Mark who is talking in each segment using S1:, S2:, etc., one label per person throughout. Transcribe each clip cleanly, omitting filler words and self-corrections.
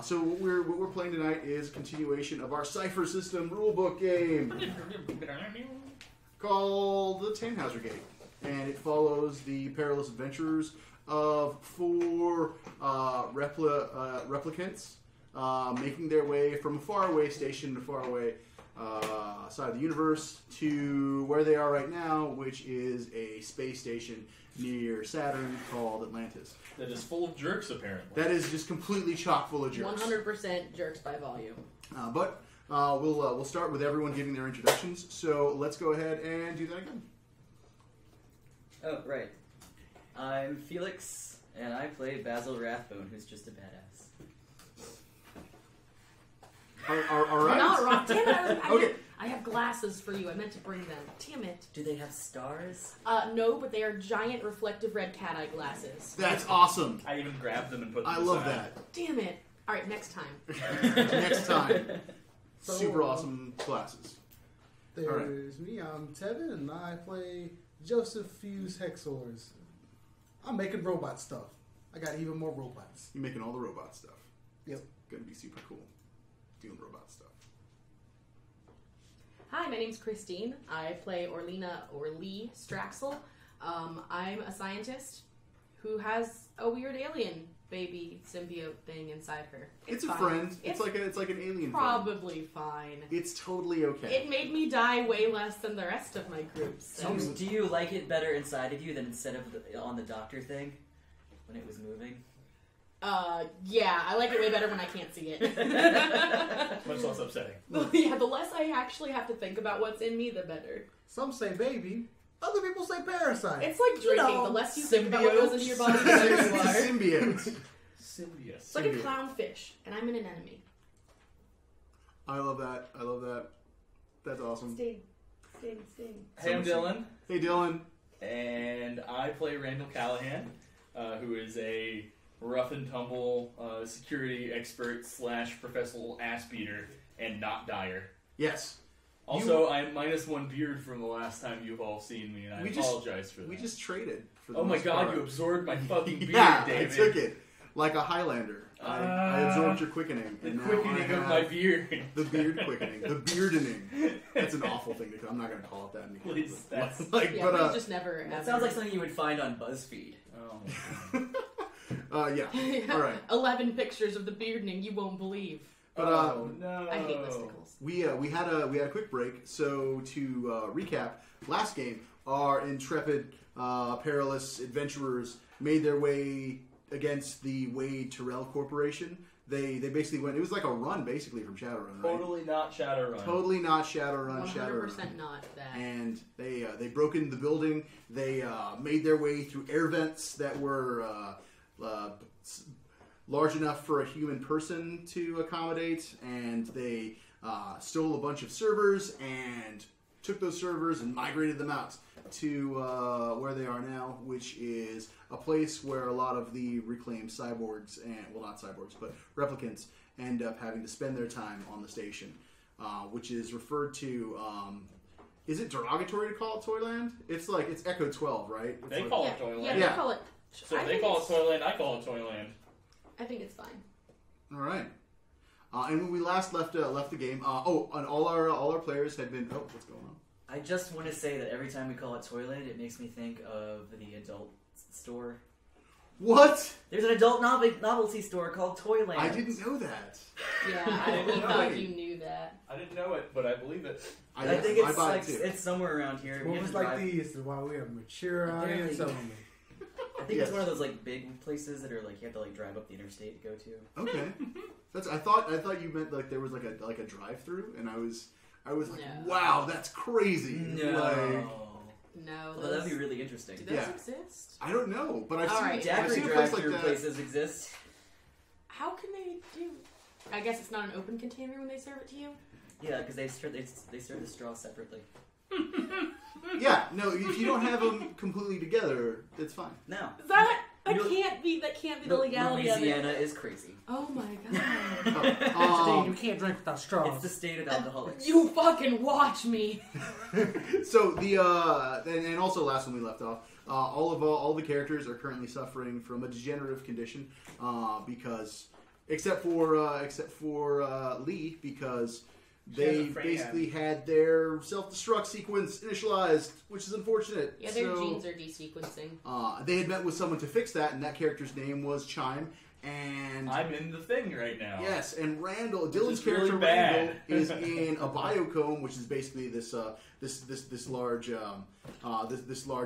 S1: So what we're playing tonight is a continuation of our Cypher system rulebook game called the Tanhausser Gate, and it follows the perilous adventures of 4 replicants making their way from a faraway station to a faraway side of the universe to where they are right now, which is a space station near Saturn called Atlantis.
S2: That is full of jerks, apparently.
S1: That is just completely chock full of jerks.
S3: 100% jerks by volume.
S1: But we'll start with everyone giving their introductions. So let's go ahead and do that again.
S4: Oh, right. I'm Felix, and I play Bazil Rathbone, who's just a badass.
S1: All right.
S3: Not wrong. Damn it.
S1: Okay.
S3: I have glasses for you. I meant to bring them. Damn it.
S4: Do they have stars?
S3: No, but they are giant reflective red cat eye glasses.
S1: That's awesome.
S2: I even grabbed them and put them
S1: I
S2: aside.
S1: love that.
S3: Damn it. All right, next time.
S1: Next time.
S5: So,
S1: Super awesome glasses.
S5: There's me, I'm Tevin, and I play Joseph Fuse Hexzors. I'm making robot stuff. I got even more robots.
S1: You're making all the robot stuff.
S5: Yep.
S1: Gonna be super cool. Doing robot stuff.
S3: Hi, my name's Christine. I play Orlena or Lee Strexel. I'm a scientist who has a weird alien baby symbiote thing inside her.
S1: It's a
S3: fine.
S1: friend. It's like an alien
S3: probably fine.
S1: It's totally okay.
S3: It made me die way less than the rest of my groups. So.
S4: Do you like it better inside of you than instead of on the doctor thing when it was moving?
S3: Yeah, I like it way better when I can't see it.
S2: Much less upsetting.
S3: Yeah, the less I actually have to think about what's in me, the better.
S5: Some say baby, other people say parasite.
S3: It's like drinking. The less you think about what goes into your body, the better you are.
S1: Symbiote.
S2: Symbiote.
S3: It's like a clownfish, and I'm an anemone.
S1: I love that. That's awesome.
S3: Sting.
S2: Hey, I'm Dylan,
S1: Hey, Dylan.
S2: and I play Randall Callaghan, who is a rough and tumble security expert / professional ass beater and not dire.
S1: Yes.
S2: Also, I'm -1 beard from the last time you've all seen me, and I apologize for that.
S1: We just traded. For the
S2: Oh my
S1: most
S2: god,
S1: part.
S2: you absorbed my fucking beard,
S1: Yeah,
S2: David.
S1: I took it like a Highlander. I absorbed your quickening.
S2: The
S1: and now
S2: quickening
S1: I
S2: of
S1: have
S2: my beard.
S1: The beard quickening. The beardening. That's an awful thing to call. I'm not going to call it that. Anymore.
S2: Please, that's...
S1: like,
S3: Yeah,
S1: but,
S3: we just never.
S4: That sounds like something you would find on BuzzFeed.
S2: Oh.
S1: Yeah. All right.
S3: 11 pictures of the beardening you won't believe.
S1: But
S2: no.
S3: I hate listicles.
S1: we had a quick break. So to recap, last game, our intrepid, perilous adventurers made their way against the Wade Terrell Corporation. They basically went. It was like a run, basically, from Shadowrun, right?
S2: Totally not Shadowrun.
S1: Totally not Shadowrun.
S3: 100% not that.
S1: And they broke into the building. They made their way through air vents that were large enough for a human person to accommodate, and they stole a bunch of servers and took those servers and migrated them out to where they are now, which is a place where a lot of the reclaimed cyborgs, and well, not cyborgs, but replicants, end up having to spend their time on the station, which is referred to. Is it derogatory to call it Toyland? It's like it's Echo 12, right? It's
S2: They
S1: like,
S2: call it Toyland.
S3: Yeah,
S1: Yeah.
S3: they call it.
S2: So
S3: I
S2: they
S3: think
S2: call it
S3: it's-
S2: Toyland, I call it Toyland.
S3: I think it's fine.
S1: All right. And when we last left the game, and all our players had been. Oh, what's going on?
S4: I just want to say that every time we call it Toyland, it makes me think of the adult store.
S1: What?
S4: There's an adult novelty store called Toyland.
S1: I didn't know that.
S3: Yeah,
S2: I
S3: I
S2: didn't know
S3: thought
S1: it.
S3: you knew that.
S2: I didn't know it, but I believe it.
S4: I think
S1: I
S4: it's
S1: buy
S4: like
S1: it too.
S4: it's somewhere around here. We
S5: Movies
S4: have to
S5: like
S4: drive-
S5: these is why we have mature audience
S4: Apparently.
S5: only.
S4: I think
S1: Yes.
S4: it's one of those like big places that are like you have to like drive up the interstate to go to.
S1: Okay. I thought you meant like there was like a drive-through, and I was like,
S3: No.
S1: wow, that's crazy.
S4: No,
S1: Like,
S3: No,
S4: well, that'd be really interesting.
S3: do those
S1: Yeah.
S3: exist?
S1: I don't know, but I've
S3: All
S1: seen,
S3: right.
S1: I've
S4: Daiquiri
S1: seen a place like
S4: drive-through
S1: that.
S4: places exist.
S3: How can they do? I guess it's not an open container when they serve it to you.
S4: Yeah, because they serve the straw separately.
S1: Yeah, no, if you don't have them completely together, it's fine.
S4: No,
S3: That
S4: You-
S3: can't be the legality of
S4: Louisiana
S3: it.
S4: is crazy.
S3: Oh my god!
S5: Christine, you can't drink without straws.
S4: It's the state of alcoholics.
S3: You fucking watch me.
S1: So the and also last when we left off, all the characters are currently suffering from a degenerative condition because except for Lee, because they
S2: has a frame.
S1: basically had their self-destruct sequence initialized, which is unfortunate.
S3: Yeah, their genes are desequencing.
S1: They had met with someone to fix that, and that character's name was Chime. And
S2: I'm in the thing right now.
S1: yes, and Randall,
S2: Which
S1: Dylan's
S2: is really
S1: character
S2: bad.
S1: Randall, is in a biocomb, which is basically this large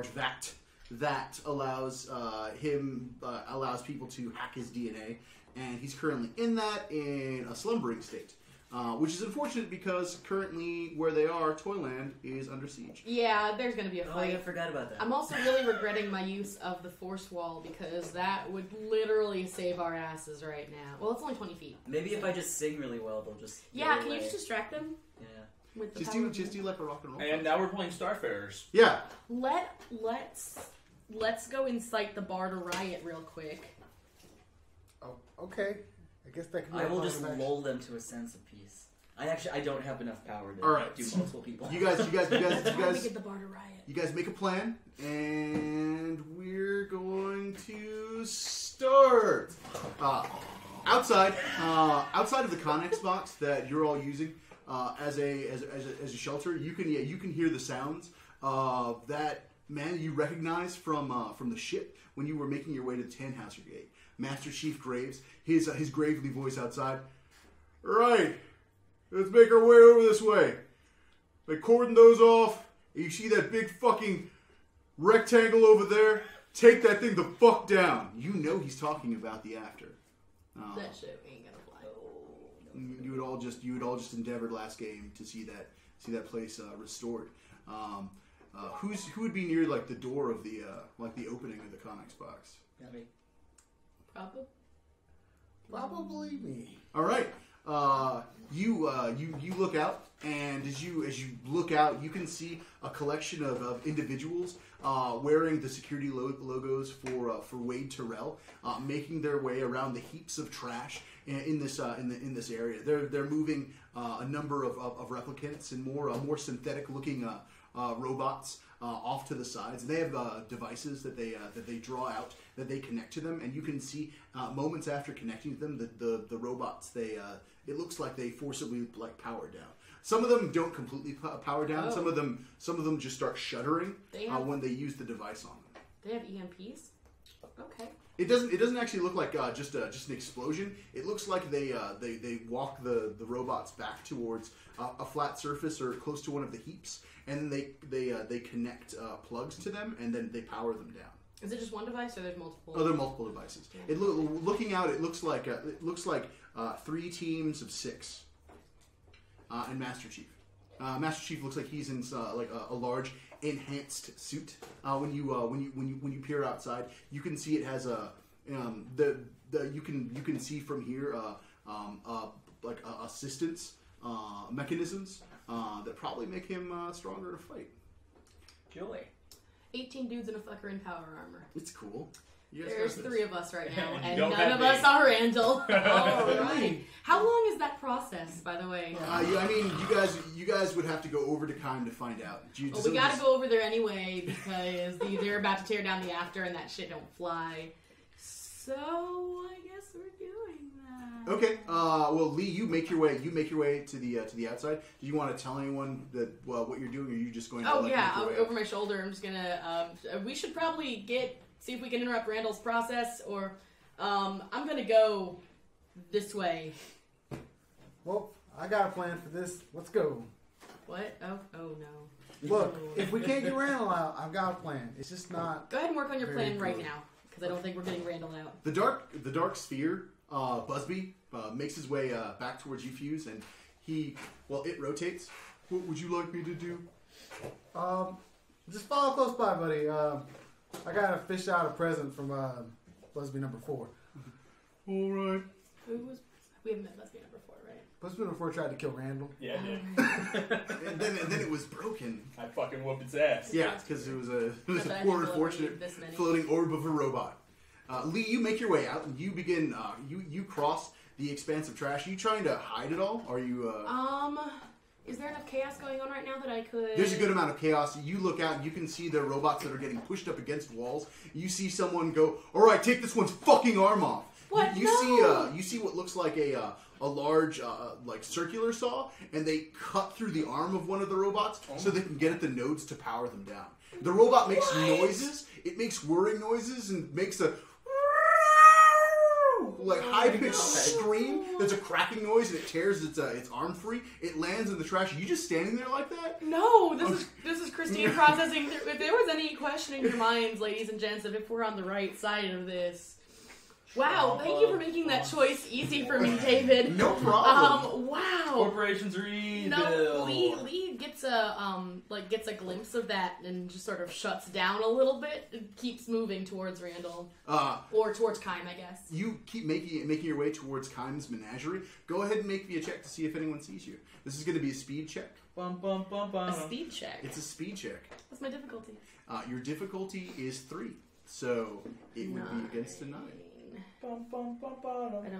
S1: vat that allows allows people to hack his DNA, and he's currently in that in a slumbering state. Which is unfortunate because currently where they are, Toyland is under siege.
S3: Yeah, there's going to be a
S4: Oh,
S3: fight.
S4: I forgot about that.
S3: I'm also really regretting my use of the force wall because that would literally save our asses right now. Well, it's only 20 feet.
S4: Maybe if I just sing really well, they'll just.
S3: Yeah,
S4: go
S3: can you
S4: away.
S3: just distract them?
S4: Yeah.
S3: With the
S1: Just
S3: power
S1: do like a rock and roll.
S2: And now we're playing Starfarers.
S1: Yeah.
S3: Let's go incite the bar to riot real quick.
S5: Oh, okay. I guess that can be
S4: I
S5: a
S4: will
S5: plan
S4: just
S5: of action.
S4: lull them to a sense of peace. I don't have enough power to
S1: All right.
S4: do multiple people.
S1: You guys,
S3: How do we get the bar to riot?
S1: you guys make a plan, and we're going to start. Outside of the Connex box that you're all using as a shelter, you can hear the sounds of that man you recognize from the ship when you were making your way to the Tanhausser Gate. Master Chief Graves, his gravely voice outside. Right, let's make our way over this way. By cordon those off, and you see that big fucking rectangle over there? Take that thing the fuck down. You know he's talking about the after.
S3: That shit ain't gonna fly.
S1: You would all just endeavored last game to see that place restored. Who would be near like the door of the opening of the Connex box?
S4: Not me.
S5: Probably me.
S1: All right. You look out, and as you look out, you can see a collection of individuals wearing the security logos for Wade Terrell, making their way around the heaps of trash in this area. They're moving a number of replicants and more synthetic looking robots off to the sides. And they have devices that they draw out that they connect to them, and you can see moments after connecting to them the robots it looks like they forcibly power down. Some of them don't completely power down.
S3: Oh.
S1: Some of them just start shuddering when they use the device on them.
S3: They have EMPs? Okay.
S1: It doesn't actually look like just an explosion. It looks like they walk the robots back towards a flat surface or close to one of the heaps, and then they connect plugs to them, and then they power them down.
S3: Is it just one device, or there's multiple?
S1: Oh, there are multiple devices. Looking out, it looks like 3 teams of 6, and Master Chief. Master Chief looks like he's in a large enhanced suit. When you peer outside, you can see it has you can see from here assistance mechanisms that probably make him stronger to fight.
S4: Joy.
S3: 18 dudes and a fucker in power armor.
S1: It's cool. You guys
S3: There's
S1: got this.
S3: 3 of us right now,
S2: And
S3: and
S2: don't
S3: none
S2: have
S3: of
S2: me.
S3: us are Randall. All right. How long is that process, by the way?
S1: I mean, you guys would have to go over to Kime to find out.
S3: Well, we gotta go over there anyway because they're about to tear down the after, and that shit don't fly. So I guess we're doing that.
S1: Okay. Well, Lee, you make your way to the outside. Do you want to tell anyone that what you're doing, or are you just going to?
S3: Oh
S1: make
S3: yeah,
S1: your way
S3: over my shoulder. I'm just gonna. We should probably see if we can interrupt Randall's process, or I'm gonna go this way.
S5: Well, I got a plan for this. Let's go.
S3: What? Oh no.
S5: Look, if we can't get Randall out, I've got a plan. It's just not.
S3: Go ahead and work on your
S5: Very
S3: plan right
S5: good.
S3: now, because I don't think we're getting Randall out.
S1: The dark sphere, Buzzbee, makes his way back towards you, Fuse, and it rotates. What would you like me to do?
S5: Just follow close by, buddy. I gotta fish out a present from Buzzbee number 4.
S1: All right.
S3: We haven't met Buzzbee number 4, right?
S5: Buzzbee number 4 tried to kill Randall.
S2: Yeah, I did.
S1: And then it was broken.
S2: I fucking whooped its ass.
S1: Yeah, because it was a
S3: Not that I
S1: poor,
S3: think we'll ever
S1: unfortunate
S3: need this many.
S1: floating orb of a robot. Lee, you make your way out, and you begin. You cross the expanse of trash. Are you trying to hide it all? Are you?
S3: Is there enough chaos going on right now that I could?
S1: There's a good amount of chaos. You look out, and you can see the robots that are getting pushed up against walls. You see someone go, "All right, take this one's fucking arm off."
S3: What?
S1: You see what looks like a large like circular saw, and they cut through the arm of one of the robots so they can get at the nodes to power them down. The robot makes noises. It makes whirring noises and makes a like high-pitched scream. There's a cracking noise, and it tears its arm free. It lands in the trash. Are you just standing there like that?
S3: No, this is Christine processing. If there was any questioning your minds, ladies and gents, of if we're on the right side of this. Wow, thank you for making that choice easy for me, David.
S1: No problem.
S3: Wow.
S2: Corporations are evil.
S3: No, Lee gets a glimpse of that and just sort of shuts down a little bit and keeps moving towards Randall. Or towards Kime, I guess.
S1: You keep making your way towards Kime's menagerie. Go ahead and make me a check to see if anyone sees you. This is going to be a speed check.
S3: A speed check.
S1: It's a speed check.
S3: What's my difficulty?
S1: Your difficulty is 3, so it would be against a 9.
S3: I don't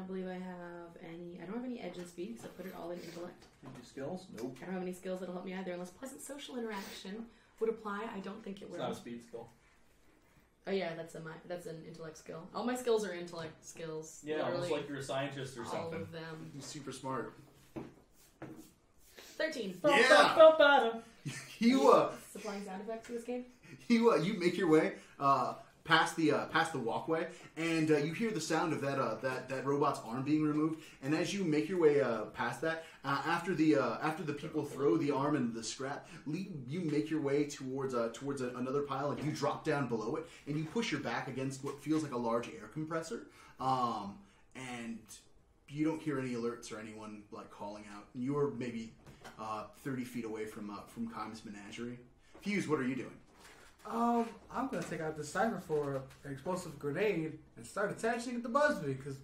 S3: believe I have any. I don't have any edge and speed because I put it all in intellect.
S2: Any skills? Nope.
S3: I don't have any skills that'll help me either, unless pleasant social interaction would apply. I don't think it
S2: It's
S3: will.
S2: not a speed skill.
S3: Oh yeah, that's an intellect skill. All my skills are intellect skills.
S2: Yeah, almost
S3: Literally
S2: like you're a scientist or
S3: all
S2: something.
S3: of them.
S1: You're super smart.
S3: 13.
S1: Yeah. You
S3: Supplying sound effects to this game.
S1: you make your way past the walkway, and you hear the sound of that robot's arm being removed. And as you make your way past that, after the people throw the arm into the scrap, you make your way towards another pile, and you drop down below it, and you push your back against what feels like a large air compressor, and you don't hear any alerts or anyone like calling out. You're maybe 30 feet away from Kime's menagerie. Fuse, what are you doing?
S5: I'm gonna take out the Cypher for an explosive grenade and start attaching it to Buzzbee because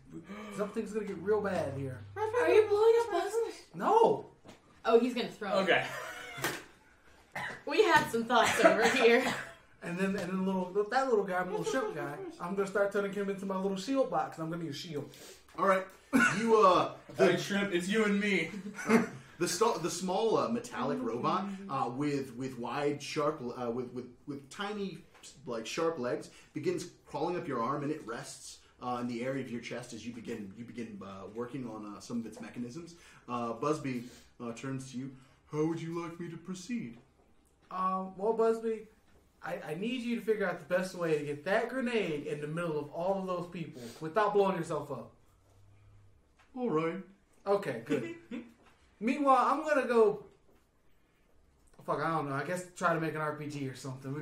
S5: something's gonna get real bad here.
S3: Are you blowing up Bazil?
S5: No.
S3: Oh, he's gonna throw it.
S2: Okay.
S3: We had some thoughts over here.
S5: And then that little guy, little shrimp guy, I'm gonna start turning him into my little shield box. And I'm gonna need a shield.
S1: All right, you
S2: Hey, Shrimp, it's you and me.
S1: The small metallic robot with wide sharp with tiny like sharp legs begins crawling up your arm, and it rests in the area of your chest as you begin working on some of its mechanisms. Buzzbee turns to you. How would you like me to proceed?
S5: Well, Buzzbee, I need you to figure out the best way to get that grenade in the middle of all of those people without blowing yourself up.
S1: All right.
S5: Okay, good. Meanwhile, I'm gonna go. Fuck, I don't know. I guess try to make an RPG or something.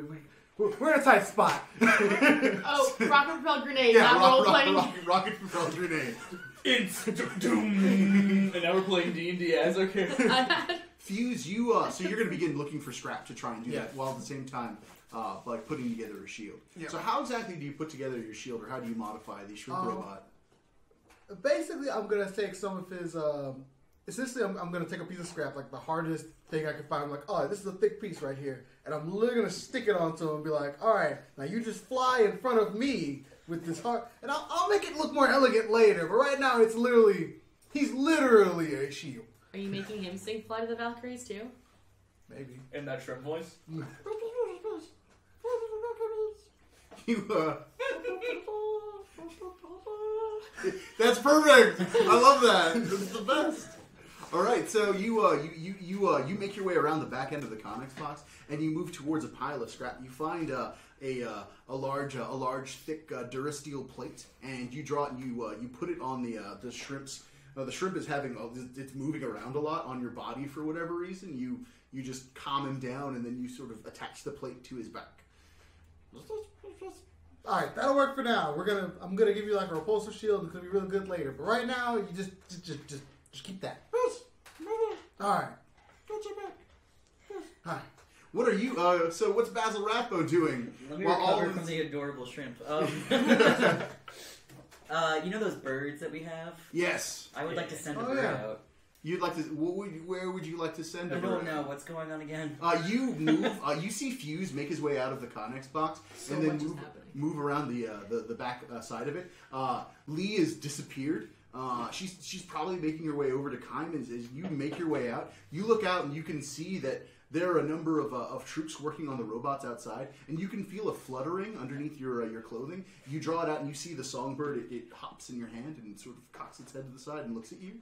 S5: We're in a tight spot.
S3: Oh, rocket propelled grenade, not role playing.
S1: Rocket propelled grenade.
S2: It's doom. And now we're playing D&D as okay.
S1: Fuse, you so you're going to begin looking for scrap to try and do that while at the same time like putting together a shield. Yeah. So how exactly do you put together your shield, or how do you modify the shrimp robot?
S5: Basically, I'm gonna take some of his. Essentially, I'm gonna take a piece of scrap, like the hardest thing I can find. I'm like, oh, this is a thick piece right here, and I'm literally gonna stick it onto him and be like, all right, now you just fly in front of me with this hard, and I'll make it look more elegant later. But right now, he's literally a shield.
S3: Are you making him sing "Fly to the Valkyries" too?
S5: Maybe.
S2: In that shrimp voice?
S1: That's perfect. I love that. It's the best. All right, so you make your way around the back end of the comics box, and you move towards a pile of scrap. You find a large thick Durasteel plate, and you draw it. And you put it on the shrimps. The shrimp is it's moving around a lot on your body for whatever reason. You just calm him down, and then you sort of attach the plate to his back.
S5: All right, that'll work for now. I'm gonna give you like a repulsor shield. It's gonna be really good later. But right now, you just keep that. All right. Hi.
S1: What are you? So what's Bazil Rathbone doing?
S4: Let me
S1: While all
S4: recover
S1: of
S4: from the adorable shrimp. You know those birds that we have?
S1: Yes.
S4: I would like to send a
S5: Oh,
S4: bird
S5: yeah.
S4: out.
S1: You'd like to? Where would you like to send
S4: I
S1: a
S4: don't
S1: bird?
S4: know what's going on again.
S1: You move. You see Fuse make his way out of the Connex box,
S3: So
S1: and then
S3: much is happening.
S1: move around the back side of it. Lee has disappeared. She's probably making her way over to Kime. As you make your way out, you look out and you can see that there are a number of troops working on the robots outside, and you can feel a fluttering underneath your clothing. You draw it out, and you see the songbird. It hops in your hand and sort of cocks its head to the side and looks at you.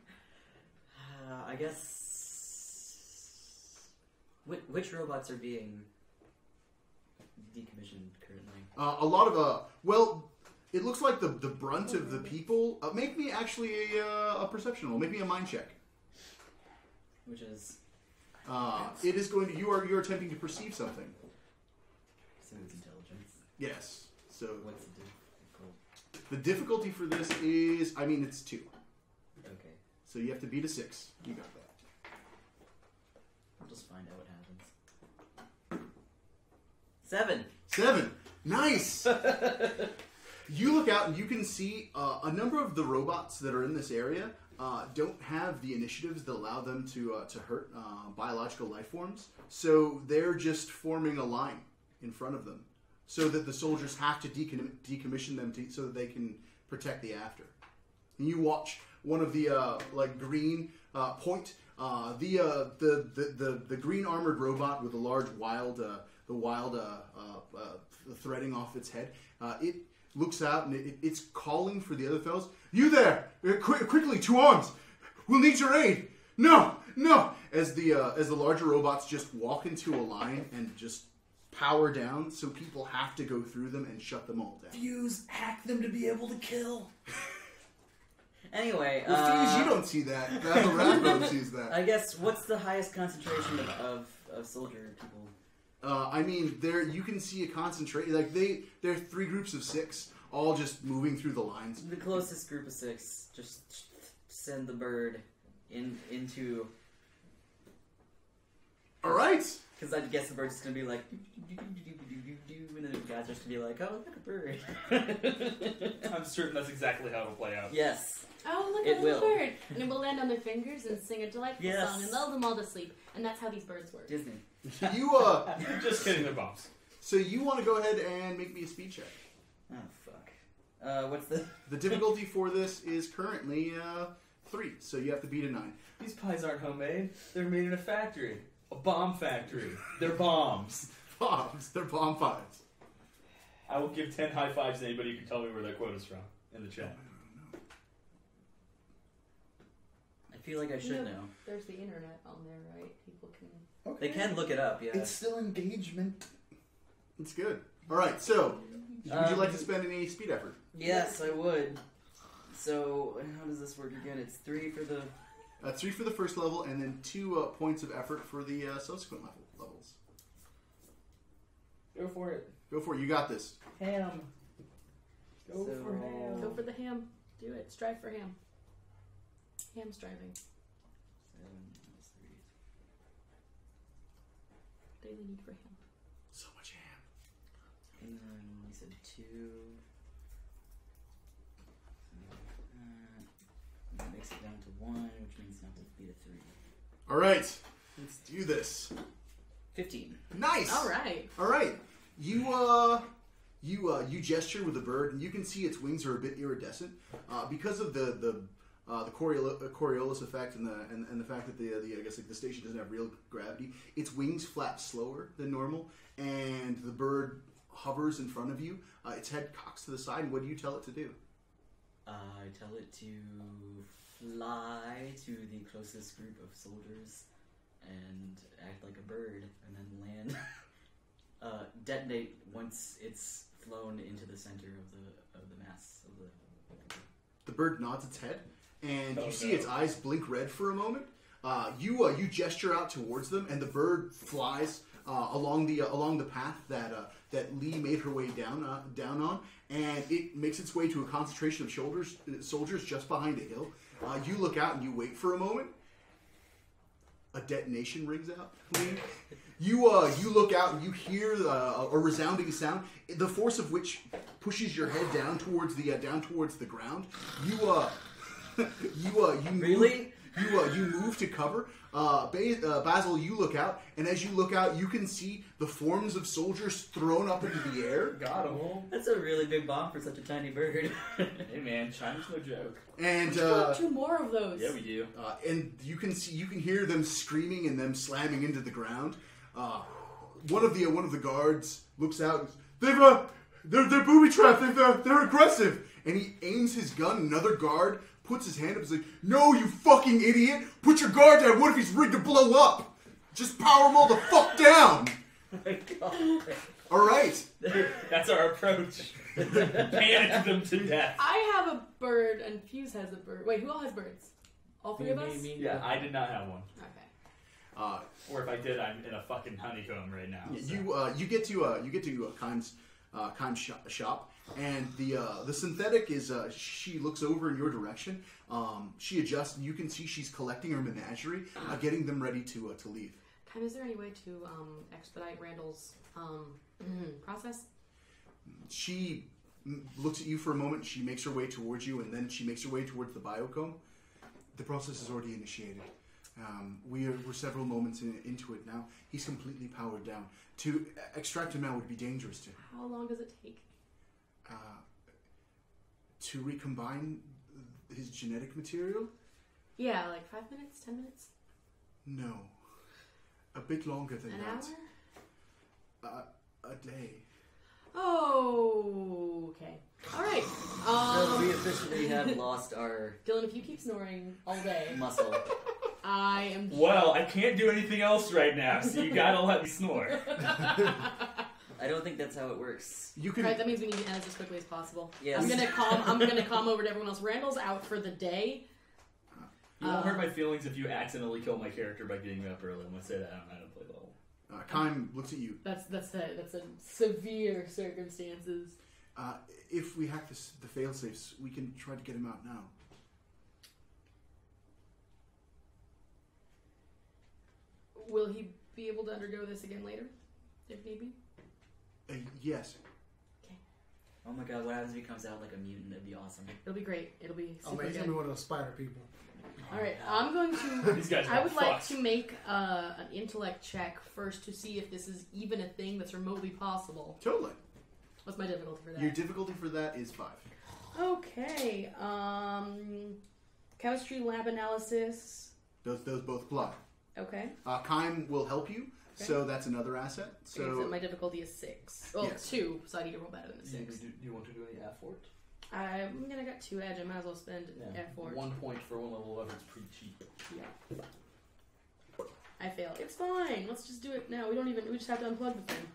S4: I guess. Which robots are being decommissioned currently?
S1: A lot of well, it looks like the brunt of the people. Make me actually a perception roll. Make me a mind check.
S4: Which is.
S1: It is going to. You're attempting to perceive something.
S4: So it's intelligence.
S1: Yes. So
S4: What's the difficult?
S1: the difficulty for this is, it's 2.
S4: Okay.
S1: So you have to beat a 6. You got that.
S4: I'll just find out what happens. 7.
S1: 7. Nice. You look out and you can see a number of the robots that are in this area don't have the initiatives that allow them to hurt biological life forms. So they're just forming a line in front of them, so that the soldiers have to decommission them so that they can protect the after. And you watch one of the green point the green armored robot with a large wild threading off its head. It looks out and it's calling for the other fellows. You there! Quickly, 2 arms! We'll need your aid! No! As the larger robots just walk into a line and just power down, so people have to go through them and shut them all down.
S2: Fuse, hack them to be able to kill.
S4: Anyway,
S1: Well, Fuse, you don't see that. The Rathbone sees that.
S4: I guess what's the highest concentration of soldier people?
S1: There you can see a concentration. They're 3 groups of 6, all just moving through the lines.
S4: The closest group of 6, just send the bird into.
S1: All right.
S4: Because I guess the bird's just gonna be like, and then the guys are just gonna be like, oh, look, a bird.
S2: I'm certain that's exactly how it'll play out.
S4: Yes.
S3: Oh, look
S4: It
S3: at a little
S4: will.
S3: bird. And it will land on their fingers and sing a delightful
S4: Yes.
S3: song and lull them all to sleep. And that's how these birds work.
S4: Disney.
S1: You
S2: You're just kidding their bombs.
S1: So you want to go ahead and make me a speed check.
S4: Oh, fuck. What's the.
S1: The difficulty for this is currently 3, so you have to beat a 9.
S2: These pies aren't homemade. They're made in a factory. A bomb factory. They're bombs.
S1: Bombs. They're bomb 5s.
S2: I will give 10 high fives to anybody who can tell me where that quote is from in the chat.
S4: I feel like I should know.
S3: There's the internet on there, right? People can.
S1: Okay.
S4: They can look it up, yeah.
S1: It's still engagement. It's good. All right. So, would you like to spend any speed effort?
S4: Yes, I would. So, how does this work again? It's 3 for the.
S1: 3 for the first level, and then 2 points of effort for the subsequent levels.
S2: Go for it.
S1: Go for it. You got this.
S2: Ham. Go
S4: So-
S2: for ham.
S3: Go for the ham. Do it. Strive for ham. Ham striving.
S4: 7 plus 3.
S3: Daily need for ham.
S1: So much ham.
S4: And then we said 2. That makes it down to 1, which means not to beat a 3.
S1: All right. Let's do this.
S4: 15.
S1: Nice.
S3: All right.
S1: All right. You gesture with the bird, and you can see its wings are a bit iridescent because of the Coriolis effect and the fact that the station doesn't have real gravity. Its wings flap slower than normal, and the bird hovers in front of you. Its head cocks to the side. And what do you tell it to do?
S4: I tell it to fly to the closest group of soldiers and act like a bird, and then land. Detonate once it's flown into the center of the mass of the.
S1: The bird nods its head, and
S2: Oh,
S1: you see
S2: no.
S1: its eyes blink red for a moment. You gesture out towards them, and the bird flies along the path that Lee made her way down on, and it makes its way to a concentration of soldiers just behind a hill. You look out and you wait for a moment. A detonation rings out. Lee. You look out and you hear a resounding sound, the force of which pushes your head down towards the ground. You
S4: Really?
S1: You move to cover. Bazil, you look out, and as you look out, you can see the forms of soldiers thrown up into the air.
S2: Got him.
S4: That's a really big bomb for such a tiny bird.
S2: Hey man, China's no joke.
S1: And
S3: We got 2 more of those.
S2: Yeah, we do.
S1: and you can hear them screaming and them slamming into the ground. One of the guards looks out. They're booby trapped. They're aggressive. And he aims his gun. Another guard puts his hand up. He's like, "No, you fucking idiot! Put your guard down. What if he's rigged to blow up? Just power them all the fuck down." All right.
S2: That's our approach. Panic them to death.
S3: I have a bird, and Fuse has a bird. Wait, who all has birds? All three of us?
S2: Yeah, I did not have one.
S3: Okay.
S2: Or if I did, I'm in a fucking honeycomb right now.
S1: Yeah, you get to Kime's shop, and the synthetic is she looks over in your direction. She adjusts, and you can see she's collecting her menagerie, getting them ready to leave.
S3: Kime, is there any way to expedite Randall's process?
S1: She looks at you for a moment. She makes her way towards you, and then she makes her way towards the biocomb. The process is already initiated. We're several moments into it now. He's completely powered down. To extract him out would be dangerous to him.
S3: How long does it take?
S1: To recombine his genetic material?
S3: Yeah, like 5 minutes, 10 minutes?
S1: No. A bit longer than
S3: An
S1: that.
S3: hour?
S1: A day.
S3: Oh, okay. All right.
S4: So we officially have lost our
S3: Dylan, if you keep snoring all day,
S4: muscle.
S3: I am...
S2: Well, I can't do anything else right now, so you gotta let me snore.
S4: I don't think that's how it works.
S1: You can.
S3: Right, that means we need to end this as quickly as possible.
S4: Yes.
S3: I'm gonna calm over to everyone else. Randall's out for the day.
S2: You won't hurt my feelings if you accidentally kill my character by getting me up early. I'm gonna say that I don't play level.
S1: Kime looks at you.
S3: That's a severe circumstances.
S1: If we hack the failsafes, we can try to get him out now.
S3: Will he be able to undergo this again later, if need be?
S1: Yes.
S4: Oh my god, what happens if he comes out like a mutant? That'd be awesome.
S3: It'll be great. It'll be
S5: Oh
S3: super
S5: man, he's gonna
S3: good.
S5: be one of those spider people.
S3: All right, I'm going to.
S2: These guys are
S3: I would like
S2: fucked.
S3: to make an intellect check first to see if this is even a thing that's remotely possible.
S1: Totally.
S3: What's my difficulty for that?
S1: Your difficulty for that is 5.
S3: Okay. Chemistry lab analysis.
S1: Those both apply.
S3: Okay.
S1: Kime will help you,
S3: Okay.
S1: so that's another asset.
S3: So
S1: So
S3: my difficulty is 6. Well,
S1: Yes.
S3: 2, so I need to roll better than a 6.
S2: Do you want to do any effort?
S3: I'm gonna got 2 edge. I might as well spend effort.
S2: 1 point for 1 level of effort's pretty cheap.
S3: Yeah. I fail. It's fine. Let's just do it now. We just have to unplug the thing.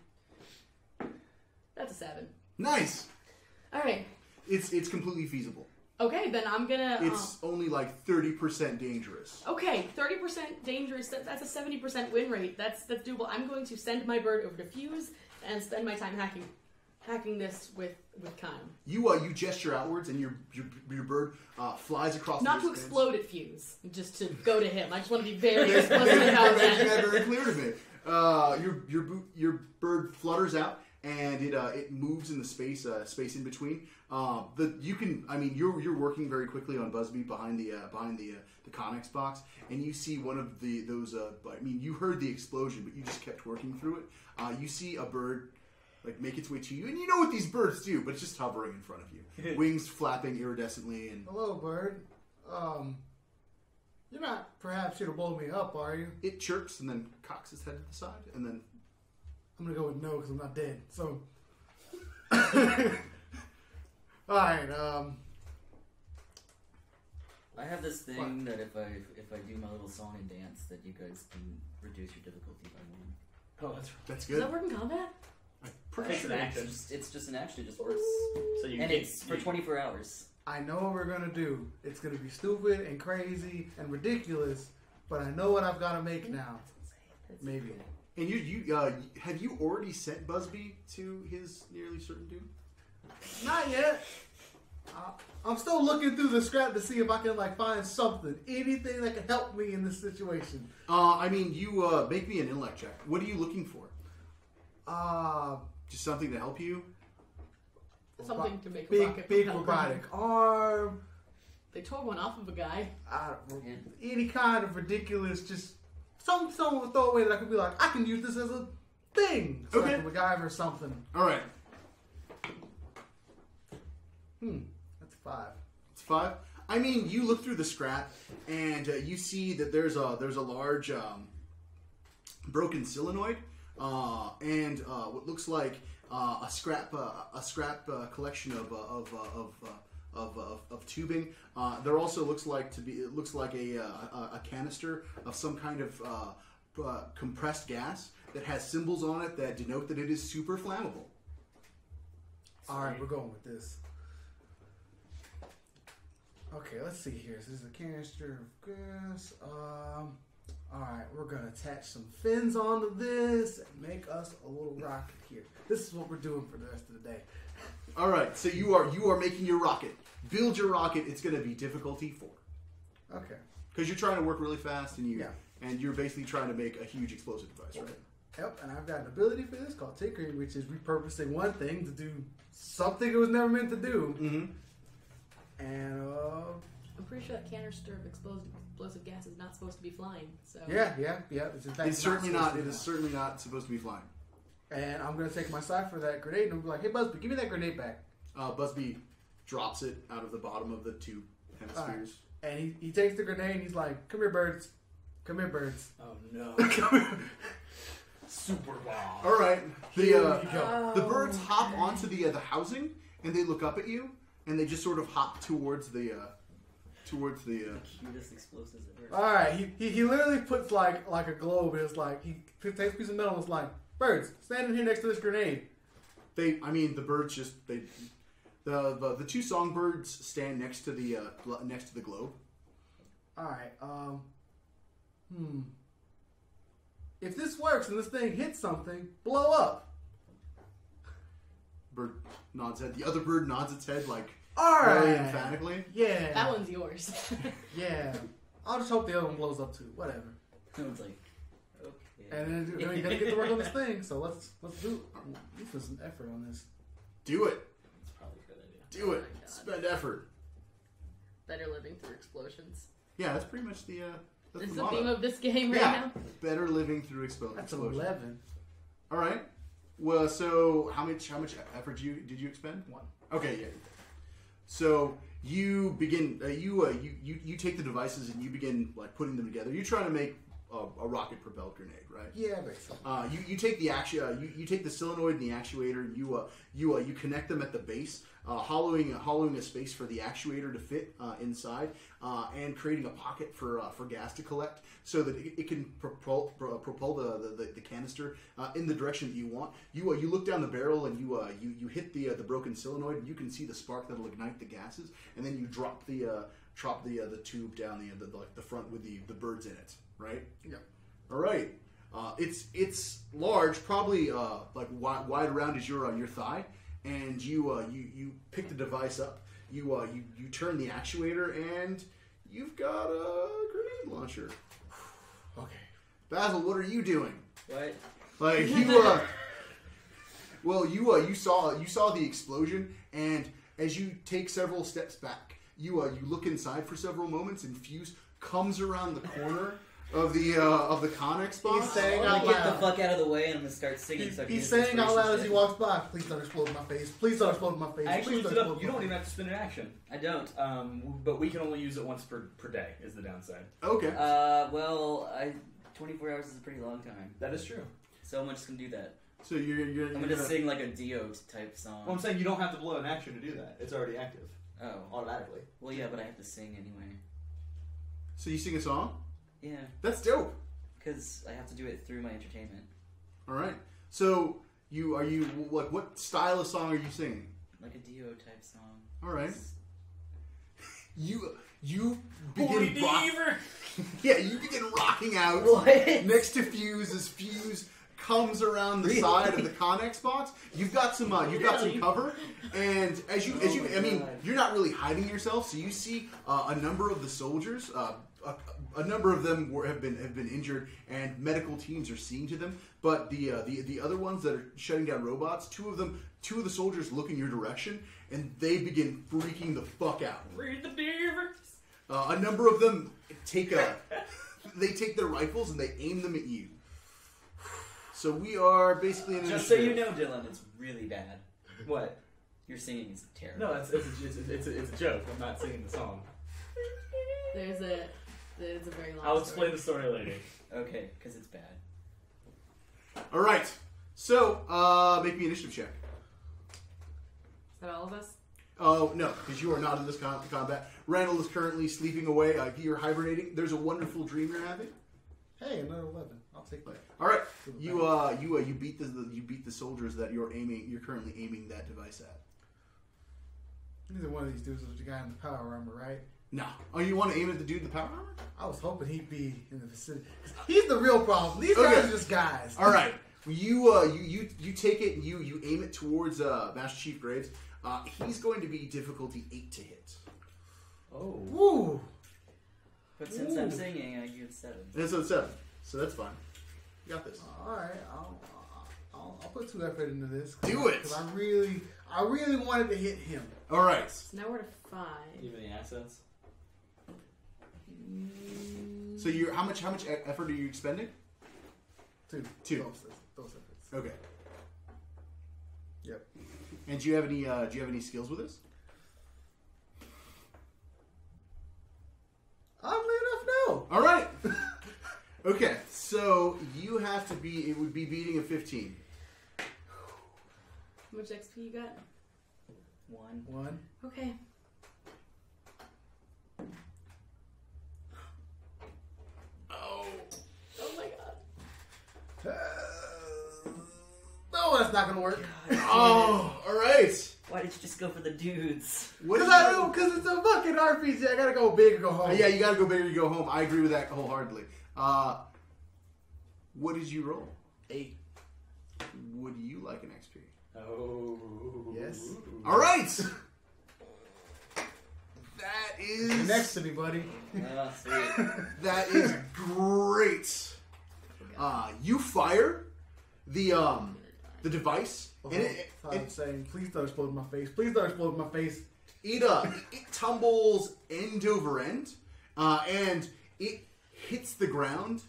S3: That's a 7.
S1: nice.
S3: All right.
S1: It's completely feasible.
S3: Okay, then I'm gonna.
S1: It's only like 30% dangerous.
S3: Okay, 30% dangerous. That's a 70% win rate. That's doable. I'm going to send my bird over to Fuse and spend my time hacking this with Kime.
S1: You gesture outwards, and your bird flies across.
S3: Not
S1: the
S3: to
S1: distance.
S3: explode at Fuse, just to go to him. I just want to be very
S1: Make
S3: explicit about
S1: that
S3: that.
S1: very clear to me. Your bird flutters out, and it moves in the space in between. You're working very quickly on Buzzbee behind the Connex box, and you see one of those. You heard the explosion, but you just kept working through it. You see a bird make its way to you, and you know what these birds do, but it's just hovering in front of you, wings flapping iridescently, and
S5: Hello, bird. You're not perhaps here to blow me up, are you?
S1: it chirps and then cocks its head to the side, and then
S5: I'm gonna go with no because I'm not dead. So, all right.
S4: I have this thing that if I do my little song and dance, that you guys can reduce your difficulty by 1.
S2: Oh, that's
S1: that's
S3: Does
S1: good.
S3: that work in combat?
S1: I'm pretty
S2: Takes
S1: sure.
S2: an action.
S4: It's just an action. It just works,
S2: So you
S4: and
S2: get,
S4: it's for 24 hours.
S5: I know what we're gonna do. It's gonna be stupid and crazy and ridiculous, but I know what I've got to make now. Maybe.
S1: And you have you already sent Buzzbee to his nearly certain doom?
S5: Not yet. I'm still looking through the scrap to see if I can find something, anything that can help me in this situation.
S1: You make me an intellect check. What are you looking for? Just something to help you?
S3: Something to make a rocket
S5: big
S3: propel
S5: robotic
S3: around.
S5: arm.
S3: They tore one off of a guy.
S5: Any kind of ridiculous, just some throwaway that I could be like, I can use this as a thing. So
S1: Okay.
S5: like a MacGyver or something.
S1: All right,
S5: That's 5.
S1: it's 5. You look through the scrap and you see that there's a large broken solenoid and what looks like a scrap collection of tubing. There also looks like a canister of some kind of compressed gas that has symbols on it that denote that it is super flammable.
S5: All right, we're going with this. Okay, let's see here. So this is a canister of gas. All right, we're gonna attach some fins onto this and make us a little rocket here. This is what we're doing for the rest of the day.
S1: All right, so you are making your rocket. Build your rocket. It's going to be difficulty 4.
S5: Okay.
S1: Because you're trying to work really fast and
S5: Yeah.
S1: and you're basically trying to make a huge explosive device, right?
S5: Yep, and I've got an ability for this called tinkering, which is repurposing one thing to do something it was never meant to do.
S1: Mm-hmm.
S5: And
S3: I'm pretty sure that canister of explosive gas is not supposed to be flying. So
S5: yeah. It's, in fact
S1: It's certainly not.
S5: supposed
S1: It
S5: to
S1: is
S5: be
S1: certainly not supposed to be flying.
S5: And I'm gonna take my Cypher that grenade and I'm be like, hey Buzzbee, give me that grenade back.
S1: Buzzbee drops it out of the bottom of the 2 hemispheres.
S5: And he takes the grenade and he's like, come here birds. Come here birds.
S2: Oh no. Super wow.
S1: All right.
S5: Here
S1: The
S5: we go.
S1: the birds hop onto the housing and they look up at you and they just sort of hop towards the
S4: Cutest explosives ever.
S5: Alright, he literally puts like a globe and it's like he takes a piece of metal and it's like, birds, stand in here next to this grenade.
S1: the birds just the 2 songbirds stand next to the globe.
S5: Alright, if this works and this thing hits something, blow up.
S1: Bird nods head. The other bird nods its head like
S5: Alright.
S1: very emphatically.
S5: Yeah.
S3: that one's yours.
S5: Yeah. I'll just hope the other one blows up too. Whatever.
S4: It's like, okay.
S5: And then you gotta get to work on this thing, so let's do it. Let's put some effort on this.
S1: Do it.
S4: It's probably a good idea.
S1: Do it.
S3: Oh my God.
S1: Spend effort.
S3: Better living through explosions.
S1: Yeah, that's pretty much the that's
S3: It's
S1: the
S3: the
S1: motto.
S3: theme of this game right
S1: Yeah.
S3: now.
S1: Better living through
S5: That's
S1: explosions.
S5: 11.
S1: All right. Well, so how much effort did you expend?
S5: 1.
S1: Okay, yeah. So you begin. You take the devices and you begin like putting them together. You're trying to make a rocket propelled grenade, right?
S5: Yeah, basically.
S1: You take the you take the solenoid and the actuator. And you connect them at the base, hollowing a space for the actuator to fit inside, and creating a pocket for gas to collect, so that it can propel the canister in the direction that you want. You look down the barrel and you hit the broken solenoid, and you can see the spark that'll ignite the gases, and then you drop the tube down the front with the birds in it, right?
S5: Yeah.
S1: All right. It's large, probably like wide around as your thigh, and you pick the device up. You turn the actuator, and you've got a grenade launcher.
S5: Okay.
S1: Bazil, what are you doing?
S4: What?
S1: Like you saw the explosion, and as you take several steps back, you look inside for several moments, and Fuse comes around the corner of the Connex box.
S5: He's saying
S4: I'm
S5: out
S4: gonna get the
S5: loud.
S4: fuck out of the way and I'm gonna start singing. So I can
S5: He's
S4: get
S5: saying out loud as he
S4: inspiration.
S5: walks by, please don't explode in my face. Please don't explode in my face.
S2: I actually
S5: Please
S2: looked
S5: don't
S2: it up.
S5: explode
S2: You
S5: in my
S2: don't even
S5: face.
S2: have to spend an action.
S4: I don't.
S2: But we can only use it once per day. Is the downside.
S1: Okay.
S4: Well, 24 hours is a pretty long time.
S2: That is true.
S4: So I'm just gonna do that.
S1: So you're
S4: I'm gonna sing like a Dio type song.
S2: Well, I'm saying you don't have to blow an action to do that. It's already active
S4: Oh.
S2: automatically.
S4: Well, yeah, but I have to sing anyway.
S1: So you sing a song?
S4: Yeah,
S1: That's dope.
S4: because I have to do it through my entertainment.
S1: All right. So what style of song are you singing?
S4: Like a Dio type song.
S1: All right. You
S2: Holy
S1: begin
S2: Deaver!
S1: yeah, you begin rocking out
S4: What?
S1: next to Fuse as Fuse comes around the
S4: Really?
S1: side of the Connex box. You've got some cover, and as you
S4: Oh
S1: I mean,
S4: God.
S1: you're not really hiding yourself, so you see a number of the soldiers. A number of them have been injured, and medical teams are seeing to them. But the other ones that are shutting down robots, two of the soldiers look in your direction, and they begin freaking the fuck out.
S2: Read the Deaver!
S1: A number of them take their rifles and they aim them at you. So we are basically in an
S4: Just so you know, Dylan, it's really bad.
S2: What?
S4: Your singing is terrible.
S2: No, it's a joke. I'm not singing the song.
S3: There's a very long
S2: I'll
S3: story.
S2: explain the story later.
S4: Okay, because it's bad.
S1: All right. So, make me an initiative check.
S3: Is that all of us?
S1: Oh, no, because you are not in this combat. Randall is currently sleeping away. You're hibernating. There's a wonderful dream you're having.
S5: Hey, another 11. I'll take that.
S1: All right. You beat the soldiers that you're currently aiming that device at.
S5: Neither one of these dudes was the guy in the power armor, right?
S1: No. Oh, you want to aim at the dude in the power armor?
S5: I was hoping he'd be in the vicinity. He's the real problem. These guys are just guys.
S1: All right. You take it and you aim it towards Master Chief Graves. He's going to be difficulty 8 to hit.
S2: Oh.
S5: Woo!
S4: But since I'm singing, I get 7.
S1: And so it's 7. So that's fine. You got this.
S5: All right, I'll put 2 effort into this.
S1: Do it!
S5: Because I really wanted to hit him.
S1: All right.
S3: So now we're to 5.
S2: Do you have any assets?
S1: So how much effort are you expending?
S5: 2.
S1: Two.
S5: Those efforts.
S1: Okay.
S5: Yep.
S1: And do you have any skills with this?
S5: Oddly enough, no.
S1: All right. Okay. So you have to be. It would be beating a 15.
S3: How much XP you got?
S5: 1.
S3: Okay.
S1: Oh.
S3: Oh my god.
S5: No, that's not gonna work.
S1: Oh. All right.
S4: Why did you just go for the dudes?
S1: What
S5: Because
S1: did
S5: I
S1: you-
S5: do. Because it's a fucking RPG. I gotta go big or go home.
S1: Yeah, you got to go big or you go home. I agree with that wholeheartedly. What did you roll?
S5: 8.
S1: Would you like an XP?
S2: Oh.
S5: Yes.
S1: All right. That is
S5: You're next to me, buddy.
S4: Oh, sweet.
S1: That is great. You fire the device, and
S5: I'm saying, please don't explode in my face. Please don't explode in my face.
S1: it tumbles end over end, and it hits the ground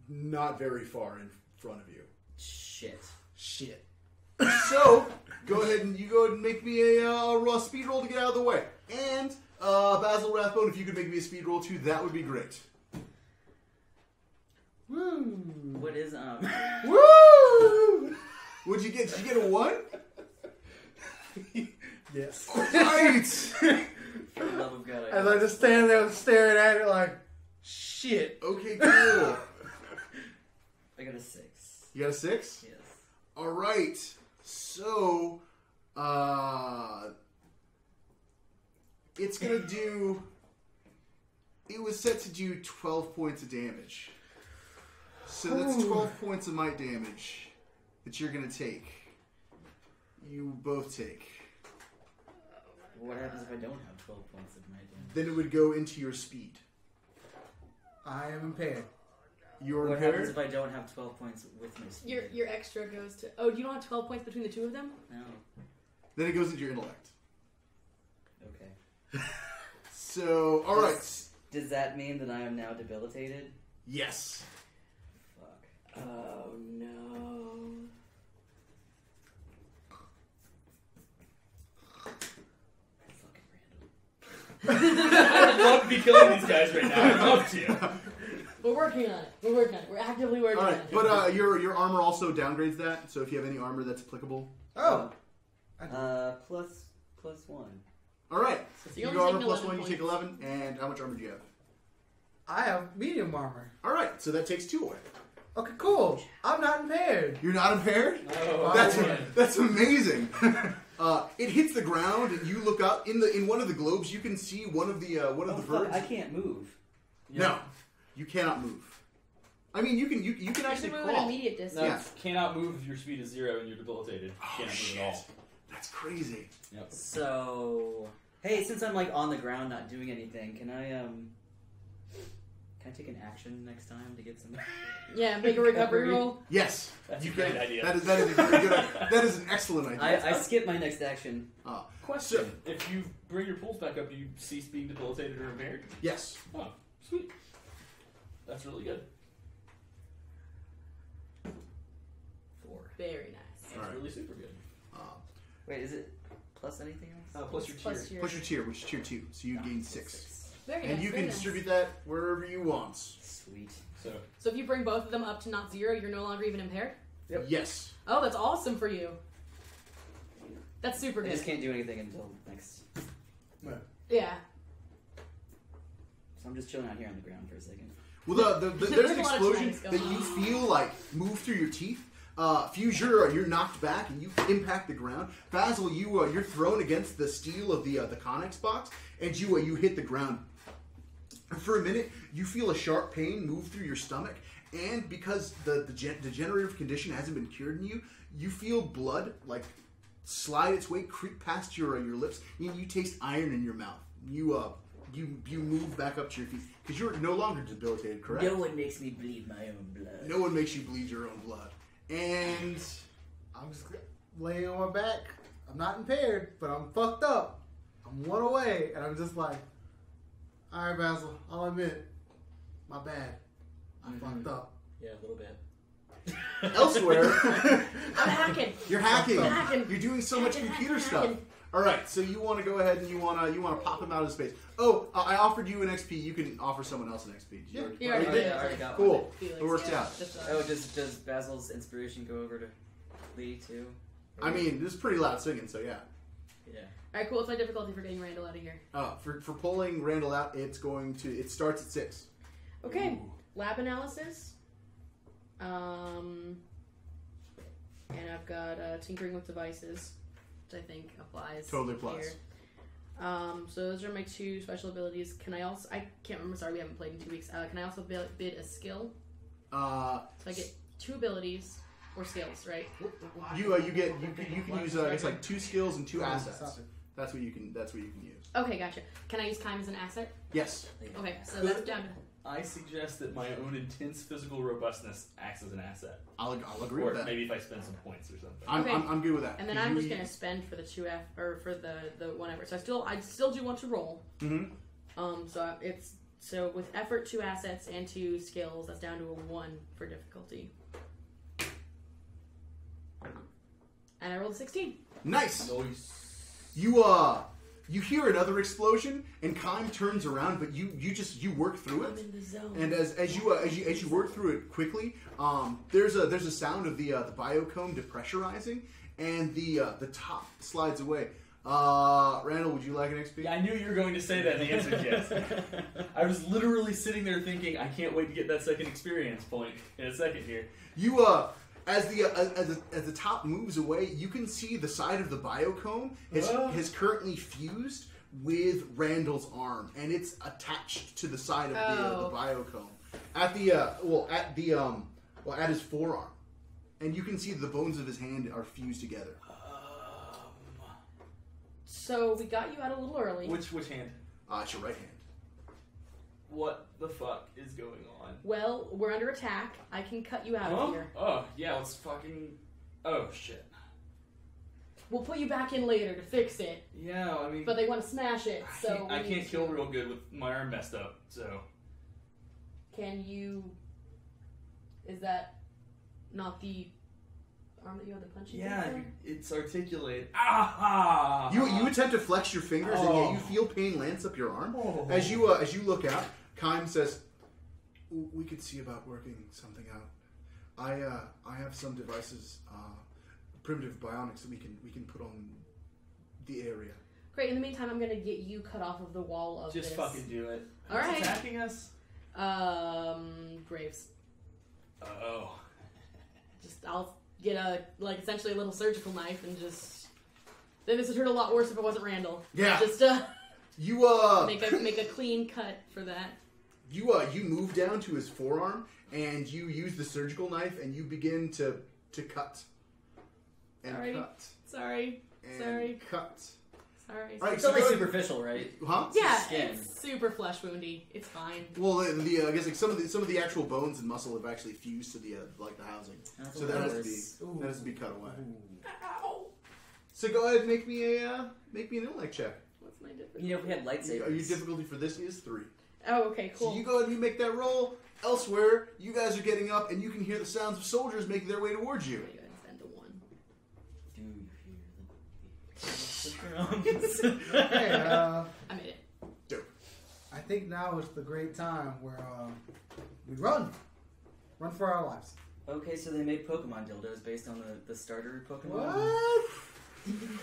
S1: not very far in front of you.
S4: Shit.
S5: Shit.
S1: So go ahead and make me a raw speed roll to get out of the way. And Bazil Rathbone, if you could make me a speed roll too, that would be great.
S5: Woo.
S4: What is
S1: Woo! What'd you get? Did you get a 1?
S5: Yes.
S1: Right!
S4: For the love of God,
S5: As I just stand there staring at it like, shit.
S1: Okay, cool.
S4: I got a 6.
S1: You got a 6?
S4: Yes.
S1: All right. So, it's gonna do. It was set to do 12 points of damage. So that's 12 points of might damage that you're gonna take. You both take.
S4: What happens if I don't have 12 points of my damage?
S1: Then it would go into your speed.
S5: I am impaired.
S1: You're
S4: What happens
S1: impaired.
S4: if I don't have 12 points with my speed?
S3: Your extra goes to... Oh, you don't have 12 points between the two of them?
S4: No.
S1: Then it goes into your intellect.
S4: Okay.
S1: So, all right.
S4: Does that mean that I am now debilitated?
S1: Yes.
S4: Fuck.
S3: Oh, no.
S4: Fucking Randall.
S2: I'd love to be killing these guys right now. I'd love to.
S3: We're working on it. We're actively working
S1: All
S3: on
S1: right,
S3: it.
S1: but your armor also downgrades that. So if you have any armor that's applicable.
S5: Oh.
S4: Plus 1.
S1: All right.
S3: So
S1: You
S3: you
S1: go
S3: only
S1: armor
S3: take
S1: plus
S3: 11
S1: 1. You take
S3: points.
S1: 11. And how much armor do you have?
S5: I have medium armor.
S1: All right. So that takes 2 away.
S5: Okay, cool. I'm not impaired.
S1: You're not impaired.
S2: Oh,
S1: That's amazing. It hits the ground, and you look up in one of the globes. You can see one of the
S4: Oh,
S1: birds.
S4: fuck, I can't move.
S1: No, you cannot move. I mean, you can actually
S3: You can move at
S1: crawl.
S3: immediate distance.
S2: No,
S1: Yeah.
S2: cannot move if your speed is 0 and you're debilitated.
S1: Oh,
S2: Can't move
S1: shit.
S2: at all.
S1: That's crazy.
S2: Yep.
S4: So, hey, since I'm like on the ground not doing anything, can I take an action next time to get some?
S3: Yeah, make a recovery roll.
S1: Yes,
S2: That's
S1: you
S2: a great
S1: can.
S2: idea.
S1: That is a very good. That is an excellent idea.
S4: I skip my next action.
S2: Question: if you bring your pulse back up, do you cease being debilitated or impaired?
S1: Yes.
S2: Oh, sweet. That's really good.
S4: 4.
S3: Very nice.
S2: That's
S1: Alright.
S2: really super good.
S4: Wait, is it plus anything else?
S2: Plus your tier.
S3: Plus your...
S1: Plus your tier, which is tier 2, so you gain 6.
S3: Very
S1: And
S3: nice.
S1: you
S3: very
S1: can
S3: nice.
S1: distribute that wherever you want.
S4: Sweet.
S3: So if you bring both of them up to not 0, you're no longer even impaired?
S2: Yep.
S1: Yes.
S3: Oh, that's awesome for you. That's super
S4: I
S3: good.
S4: just can't do anything until next.
S3: Yeah.
S4: So I'm just chilling out here on the ground for a second.
S1: Well, there's an
S3: a lot of
S1: explosion
S3: tanks
S1: that
S3: going
S1: you
S3: on.
S1: feel like move through your teeth. Fuse, you're knocked back and you impact the ground. Bazil, you're thrown against the steel of the Connex box, and you hit the ground. For a minute, you feel a sharp pain move through your stomach, and because the degenerative condition hasn't been cured in you, you feel blood like slide its way, creep past your lips, and you taste iron in your mouth. You move back up to your feet because you're no longer debilitated, correct?
S4: No one makes me bleed my own blood.
S1: No one makes you bleed your own blood. And
S5: I'm just laying on my back. I'm not impaired, but I'm fucked up. I'm one away, and I'm just like, all right, Bazil, I'll admit, my bad. I fucked up.
S4: Yeah, a little bit.
S1: elsewhere,
S3: I'm hacking.
S1: you're hacking.
S3: I'm hacking.
S1: You're doing so much
S3: Hacking,
S1: computer
S3: hacking,
S1: stuff.
S3: hacking.
S1: All right, so you want to go ahead and you want to pop him out of space. Oh, I offered you an XP. You can offer someone else an XP. Did you already-
S3: You already did.
S4: I already got
S1: Cool.
S3: Felix,
S1: It worked
S3: yeah.
S1: out.
S3: Just,
S4: Oh, does Basil's inspiration go over to Lee too?
S1: I mean, this is pretty loud singing, so yeah.
S4: Yeah.
S3: Alright, cool. What's my difficulty for getting Randall out of here?
S1: For pulling Randall out, it starts at 6.
S3: Okay.
S1: Ooh.
S3: Lab analysis. And I've got tinkering with devices, which I think applies.
S1: Totally applies.
S3: Here. So those are my 2 special abilities. Can I also? I can't remember. Sorry, we haven't played in 2 weeks. Can I also bid a skill? So I get 2 abilities or skills, right?
S1: You can use I guess like 2 skills and 2 assets. That's what you can use.
S3: Okay, gotcha. Can I use time as an asset?
S1: Yes.
S3: Okay, so that's down to.
S2: I suggest that my own intense physical robustness acts as an asset.
S1: I'll agree
S2: Or
S1: with that.
S2: maybe if I spend some points or something.
S1: I'm,
S3: Okay.
S1: I'm good with that.
S3: And then I'm just gonna spend for the 2F or for the whatever. So I still do want to roll.
S1: Mm-hmm.
S3: So with effort, 2 assets and 2 skills, that's down to a 1 for difficulty. And I rolled a 16.
S1: Nice.
S2: Nice.
S1: You hear another explosion, and Kime turns around, but you work through
S3: I'm
S1: it.
S3: in the zone.
S1: And as you work through it quickly, there's a sound of the biocomb depressurizing, and the top slides away. Randall, would you like an XP?
S2: Yeah, I knew you were going to say that, and the answer is yes. I was literally sitting there thinking, I can't wait to get that second experience point in a second here.
S1: You as the top moves away, you can see the side of the biocomb has currently fused with Randall's arm, and it's attached to the side of the biocomb at his forearm, and you can see the bones of his hand are fused together.
S3: So we got you out a little early.
S2: Which hand?
S1: It's your right hand.
S2: What the fuck is going on?
S3: Well, we're under attack. I can cut you out
S2: Huh?
S3: of here.
S2: Oh, yeah, let's fucking... Oh, shit.
S3: We'll put you back in later to fix it.
S2: Yeah, I mean...
S3: But they want to smash it, so
S2: I
S3: we need
S2: can't kill
S3: to-
S2: real good with my arm messed up, so...
S3: Can you? Is that not the arm that you have the punching?
S2: Yeah,
S3: thing
S2: it's articulated. Ah!
S1: You attempt to flex your fingers, and yet you
S2: Oh.
S1: feel pain lance up your arm.
S2: Oh.
S1: As you look out, Kime says, "We could see about working something out. I have some devices, primitive bionics that we can put on the area."
S3: Great. In the meantime, I'm gonna get you cut off of the wall of
S2: Just
S3: this.
S2: fucking do it.
S3: All
S2: Who's
S3: right.
S2: attacking us?
S3: Graves.
S2: Oh.
S3: I'll get essentially a little surgical knife and just. Then this would hurt a lot worse if it wasn't Randall.
S1: Yeah.
S3: Just
S1: You
S3: make a clean cut for that.
S1: you move down to his forearm, and you use the surgical knife, and you begin to cut. And
S3: Sorry.
S1: cut.
S3: Sorry.
S1: And
S3: Sorry.
S1: cut.
S3: Sorry.
S1: All right,
S4: It's
S1: so
S4: only
S1: go-
S4: superficial, right?
S1: Huh?
S3: Yeah,
S4: skin.
S3: it's super flesh woundy. It's fine.
S1: Well, I guess like some of the actual bones and muscle have actually fused to the the housing,
S4: That's
S1: so
S4: what
S1: that
S4: it
S1: has to
S4: is.
S1: be that has to be cut away.
S3: Ow!
S1: So go ahead and make me an intellect check.
S3: What's my difference?
S4: You know, if we had lightsabers.
S1: Your difficulty for this is 3.
S3: Oh, okay, cool.
S1: So you go ahead and you make that roll. Elsewhere, you guys are getting up, and you can hear the sounds of soldiers making their way towards you.
S3: I'm gonna go ahead and spend a 1.
S4: Do you hear the drums?
S5: Hey,
S3: I made it.
S5: I think now is the great time where we run for our lives.
S4: Okay, so they made Pokemon dildos based on the starter Pokemon.
S5: What?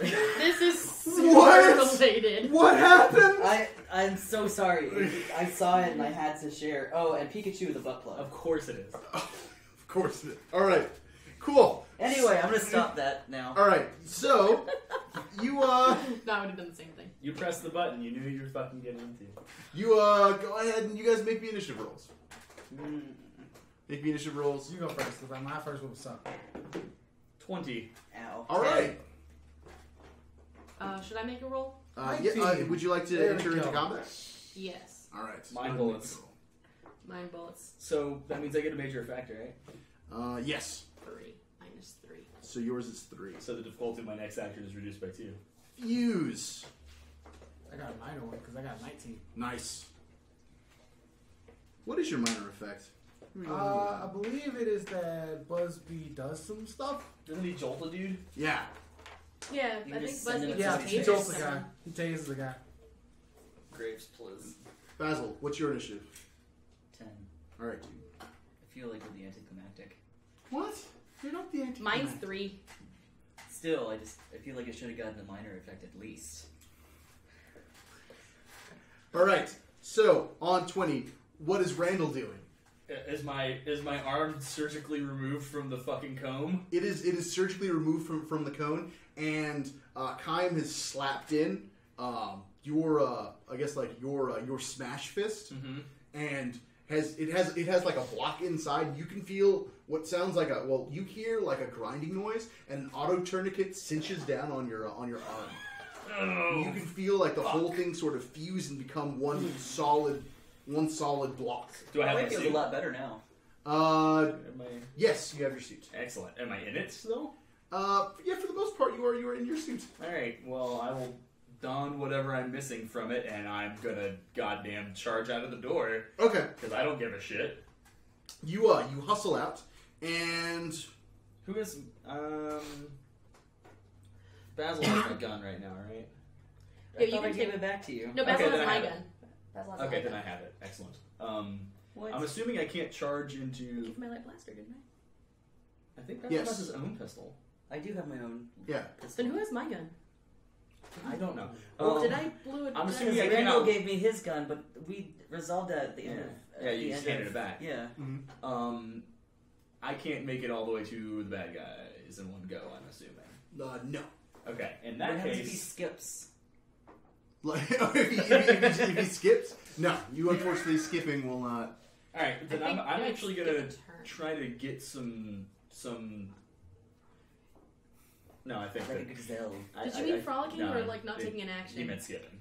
S3: This is super
S5: What?
S3: related.
S5: What happened?
S4: I'm so sorry. I saw it and I had to share. Oh, and Pikachu with a butt plug.
S2: Of course it is.
S1: Of course. All right. Cool.
S4: Anyway, I'm gonna stop that now.
S1: All right. So you
S3: No, I would have done the same thing.
S2: You pressed the button. You knew you were fucking getting into.
S1: go ahead and you guys make me initiative rolls.
S4: Mm.
S1: Make me initiative rolls.
S5: You go first, because my first one was suck.
S2: 20.
S4: Ow.
S1: All right.
S3: Should I make a roll?
S1: Would you like to
S5: There we
S1: enter into
S5: go.
S1: combat?
S3: Yes.
S1: All right.
S2: Mine bullets.
S3: Mine bullets.
S2: So that means I get a major effect, right?
S1: Yes.
S3: 3. Minus 3.
S1: So yours is 3.
S2: So the difficulty of my next action is reduced by 2.
S1: Fuse.
S5: I got a minor one, because I got 19.
S1: Nice. What is your minor effect?
S5: I believe it is that Buzzbee does some stuff.
S2: Doesn't he jolt a dude?
S1: Yeah.
S3: Yeah,
S4: You
S3: I think
S4: just send him
S3: Buzzbee
S4: a
S5: Yeah,
S4: text.
S5: he
S3: tasers
S5: jolts the
S3: someone.
S5: guy. He tases the guy.
S2: Graves, please.
S1: Bazil, what's your initiative?
S4: 10.
S1: All right, dude.
S4: I feel like we're the anticlimactic.
S1: What? You're not the anti.
S3: Mine's 3.
S4: Still, I feel like it should have gotten a minor effect at least.
S1: All right. So on 20, what is Randall doing?
S2: Is my arm surgically removed from the fucking comb?
S1: It is surgically removed from the cone, and Kaim has slapped in your smash fist,
S2: Mm-hmm.
S1: and it has like a block inside. You can feel what sounds like you hear like a grinding noise, and an auto tourniquet cinches down on your arm.
S2: Oh,
S1: You can feel like the whole thing sort of fuse and become one solid block.
S2: do I have
S4: It
S2: my
S4: feels
S2: suit?
S4: a lot better now.
S2: Am I...
S1: Yes, you have your suit.
S2: Excellent. Am I in it still?
S1: Yeah, for the most part, you are in your suit.
S2: Alright, well, I will don whatever I'm missing from it, and I'm gonna goddamn charge out of the door,
S1: Okay,
S2: because I don't give a shit.
S1: you hustle out, and
S2: Who is, Bazil has my gun right now, right?
S3: Yeah,
S4: I
S3: you
S4: thought I
S3: can
S4: gave
S3: take-
S4: it back to you.
S3: No,
S2: Okay,
S3: Basil
S2: then
S3: has
S2: I
S3: my
S2: have
S3: gun. Basil has
S2: Okay,
S3: my
S2: then
S3: gun.
S2: I have it. Excellent.
S4: What?
S2: I'm assuming I can't charge
S3: I
S2: into...
S3: gave my light blaster, didn't I?
S2: I think Bazil
S1: Yes.
S2: has his own pistol.
S4: I do have my own
S1: yeah.
S4: pistol.
S3: Then who has my gun?
S2: I don't know.
S3: Oh, did I blew it?
S2: I'm
S3: did I-
S2: assuming I
S4: Randall
S2: cannot-
S4: gave me his gun, but we resolved that at the end of.
S2: Yeah,
S4: at
S2: you
S4: the
S2: just
S4: end
S2: handed
S4: of-
S2: it back.
S4: Yeah.
S2: I can't make it all the way to the bad guys in one go, I'm assuming.
S1: No.
S2: Okay, in
S4: What
S2: that
S4: happens if he
S2: case...
S4: skips?
S1: Like, if he skips, no. You unfortunately skipping will not.
S2: Alright, then
S3: I think
S2: I'm
S3: you
S2: actually
S3: skip
S2: gonna
S3: a turn.
S2: try to get some... No, I think
S4: Like a
S2: that...
S4: gazelle.
S3: Did you mean frolicking
S2: no,
S3: or like not
S2: it-
S3: taking an action?
S2: He meant skipping.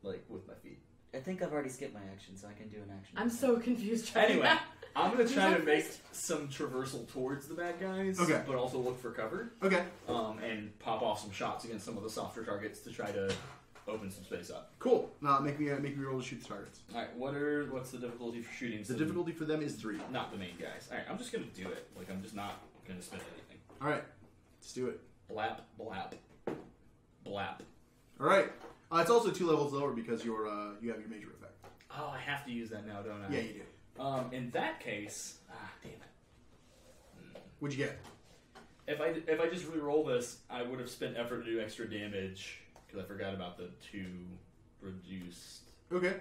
S2: Like, with my feet.
S4: I think I've already skipped my action, so I can do an action.
S3: I'm so confused. Trying
S2: Anyway,
S3: to...
S2: I'm gonna
S3: Who's
S2: try to
S3: up
S2: make
S3: first?
S2: some traversal towards the bad guys,
S1: Okay.
S2: but also look for cover,
S1: Okay.
S2: and pop off some shots against some of the softer targets to try to open some space up.
S1: Cool. Make me roll to shoot the targets.
S2: Alright, what's the difficulty for shooting
S1: The
S2: some-
S1: difficulty for them is 3.
S2: not the main guys? Alright, I'm just gonna do it. Like, I'm just not gonna spend anything.
S1: All right. Let's do it.
S2: Blap, blap, blap.
S1: All right. It's also 2 levels lower because you have your major effect.
S2: Oh, I have to use that now, don't I?
S1: Yeah, you do.
S2: In that case, damn it.
S1: What'd you get?
S2: If I just re-roll this, I would have spent effort to do extra damage because I forgot about the 2 reduced.
S1: Okay.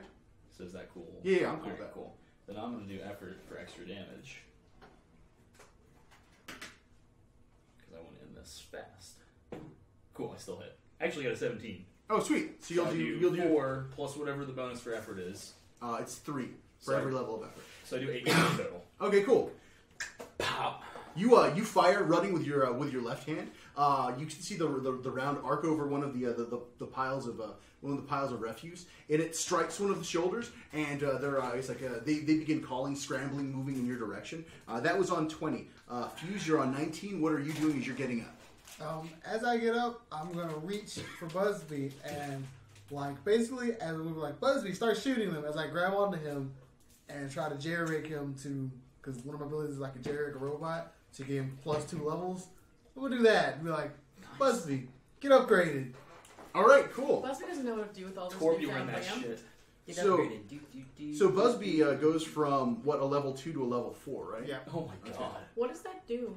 S2: So is that cool?
S1: Yeah, I'm cool
S2: Alright,
S1: with that.
S2: cool. Then I'm gonna do effort for extra damage because I want to end this fast. Cool, I still hit. Actually, got a 17.
S1: Oh, sweet. So
S2: So
S1: you'll do
S2: 4 plus whatever the bonus for effort is.
S1: It's 3 for
S2: So-
S1: every level of effort.
S2: So I do 8 damage total.
S1: Okay, cool.
S2: Pow.
S1: You fire running with your left hand. You can see the round arc over one of the piles of refuse, and it strikes one of the shoulders. And they begin calling, scrambling, moving in your direction. That was on 20. Fuse, you're on 19. What are you doing as you're getting up?
S5: As I get up, I'm gonna reach for Buzzbee and basically as we were like, Buzzbee, start shooting them. As I grab onto him and try to jerry rig him because one of my abilities is I can jerry rig a robot to give him +2 levels. We'll do that. Be like, Buzzbee, get upgraded.
S1: All right, cool.
S3: Buzzbee doesn't know what to do with all this
S2: Torb, you
S3: newfound
S2: run that
S3: lamb.
S2: shit.
S4: Get
S1: So-
S4: upgraded.
S1: So Buzzbee goes from what, a level 2 to a level 4, right?
S5: Yeah.
S2: Oh my god.
S3: What does that do?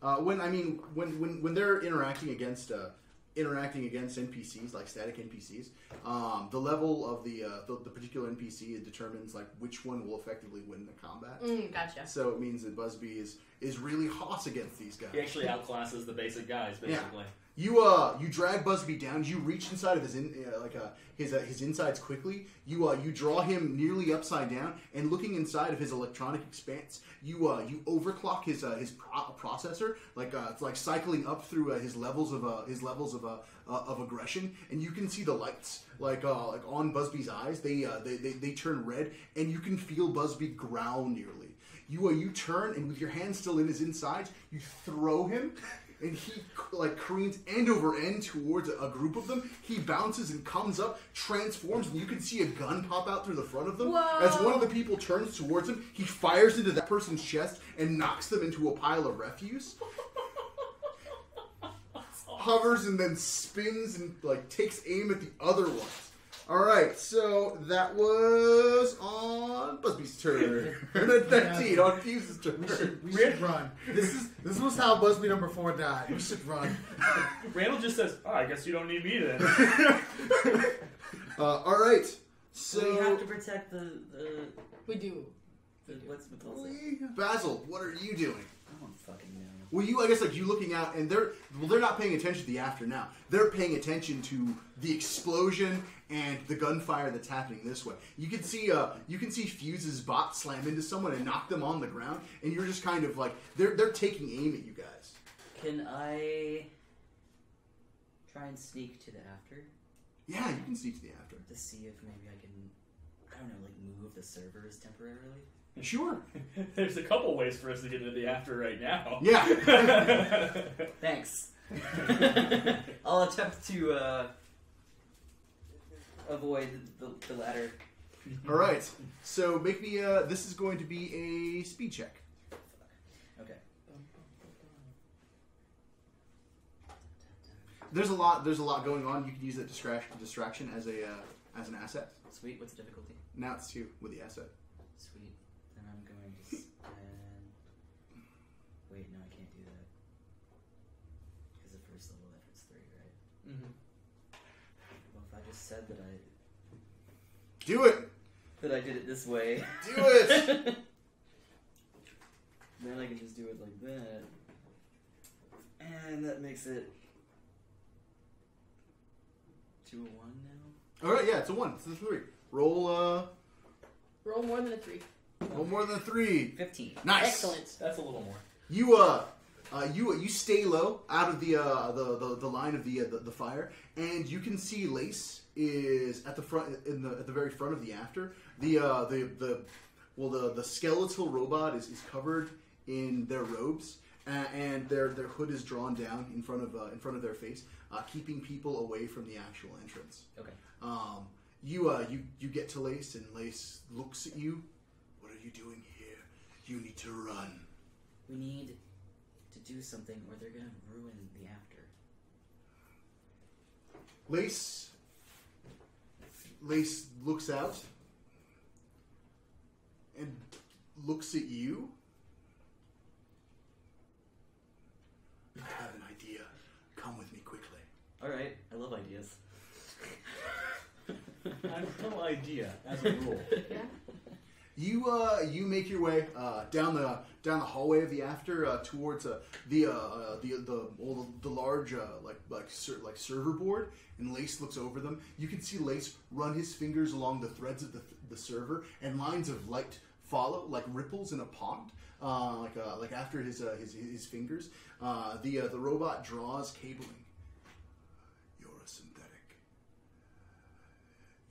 S1: When they're interacting against NPCs, like static NPCs, the level of the particular NPC determines like which one will effectively win the combat.
S3: Gotcha.
S1: So it means that Buzzbee is really hoss against these guys.
S2: He actually outclasses the basic guys, basically.
S1: You drag Buzzbee down. You reach inside of his insides quickly. You draw him nearly upside down, and looking inside of his electronic expanse, you overclock his processor, it's like cycling up through his levels of aggression, and you can see the lights like on Buzzbee's eyes. They turn red, and you can feel Buzzbee growl nearly. You turn, and with your hand still in his insides, you throw him. And he careens end over end towards a group of them. He bounces and comes up, transforms, and you can see a gun pop out through the front of them.
S3: Whoa.
S1: As one of the people turns towards him, he fires into that person's chest and knocks them into a pile of refuse. Hovers and then spins and takes aim at the other ones. Alright, so that was on Buzzbee's turn. 13 on Fuse's turn.
S5: We should run. This was how Buzzbee number 4 died. We should run.
S2: Randall just says, "Oh, I guess you don't need me then."
S1: Alright, so...
S4: we have to protect the
S3: We do.
S4: what's it?
S1: Bazil, what are you doing?
S4: I don't fucking know.
S1: Well, you looking out, and they're not paying attention to the after now. They're paying attention to the explosion and the gunfire that's happening this way. You can see Fuse's bot slam into someone and knock them on the ground, and you're just kind of they're taking aim at you guys.
S4: Can I try and sneak to the after
S1: Yeah, you can sneak to the after.
S4: to see if maybe I can, I don't know, move the servers temporarily?
S1: Sure.
S2: There's a couple ways for us to get into the after right now.
S1: Yeah.
S4: Thanks. I'll attempt to avoid the ladder.
S1: All right. So make me. This is going to be a speed check.
S4: Okay.
S1: There's a lot going on. You can use that distraction as an asset.
S4: Sweet. What's the difficulty?
S1: Now it's 2 with the asset.
S4: Sweet. Then I'm going to spend... Wait, no, I can't do that. Because the first level effort's 3, right?
S2: Mm-hmm.
S4: Well, if I just said that
S1: Do it.
S4: I did it this way,
S1: Do it.
S4: then I can just do it like that. And that makes it 2-1 now.
S1: All right. Yeah, it's a 1. It's a 3. Roll.
S3: Roll more than a 3.
S1: Roll more than a 3.
S4: 15.
S1: Nice.
S3: Excellent.
S2: That's a little more.
S1: You stay low out of the line of the fire, and you can see Lace is at the front at the very front of the after. The skeletal robot is covered in their robes, and their hood is drawn down in front of their face, keeping people away from the actual entrance.
S4: Okay.
S1: You get to Lace, and Lace looks at you. What are you doing here? You need to run.
S4: We need to do something or they're going to ruin the after.
S1: Lace looks out and looks at you. I have an idea. Come with me quickly.
S4: Alright, I love ideas.
S2: I have no idea, as a rule.
S3: Yeah.
S1: You make your way down the hallway of the after towards the large like server board, and Lace looks over them. You can see Lace run his fingers along the threads of the server, and lines of light follow like ripples in a pond. Like after his fingers, the robot draws cabling. You're a synthetic.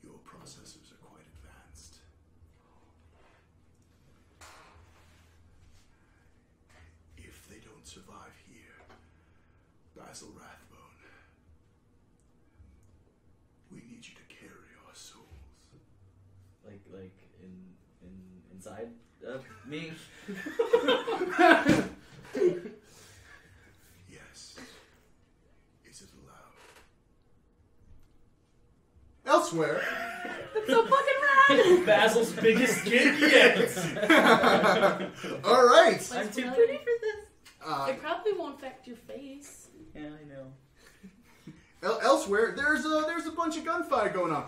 S1: Your processors are quite advanced. If they don't survive here, Bazil Rathbone, we need you to carry our souls.
S4: Like inside of me?
S1: Yes. Is it allowed? Elsewhere.
S3: That's so fucking on!
S2: Basil's biggest gig yet.
S1: All right.
S4: I'm too pretty for this.
S3: It probably won't affect your face.
S4: Yeah, I know.
S1: Elsewhere, there's a bunch of gunfire going on.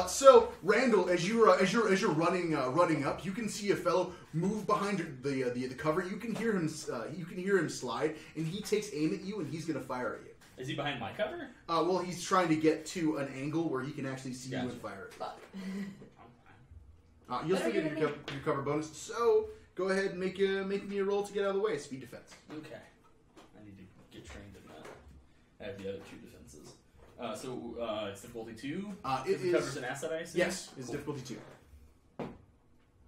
S1: So Randall, as you're running up, you can see a fellow move behind the cover. You can hear him slide, and he takes aim at you, and he's gonna fire at you.
S2: Is he behind my cover?
S1: Well, he's trying to get to an angle where he can actually see you
S2: Gotcha.
S1: and fire
S3: Fuck.
S1: at you. You'll still get your cover bonus. So go ahead and make me a roll to get out of the way. Speed defense.
S2: Okay. I need to get trained in that. I have the other 2 defenses. So it's difficulty 2.
S1: It
S2: covers
S1: is.
S2: an asset, I assume?
S1: Yes, it's
S2: Cool.
S1: difficulty 2.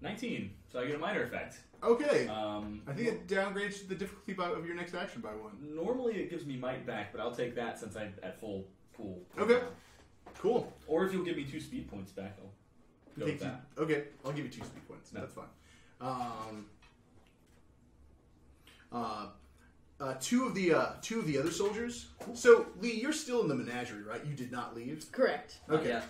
S2: 19. So I get a minor effect.
S1: Okay. I think it downgrades the difficulty of your next action by 1.
S2: Normally it gives me might back, but I'll take that since I'm at full pool.
S1: Okay. Cool.
S2: Or if you'll give me 2 speed points back, I'll go with that.
S1: Okay, I'll give you 2 speed points.
S2: No.
S1: That's fine. Two of the other soldiers. So Lee, you're still in the menagerie, right? You did not leave.
S3: Correct.
S1: Okay.
S4: Yeah.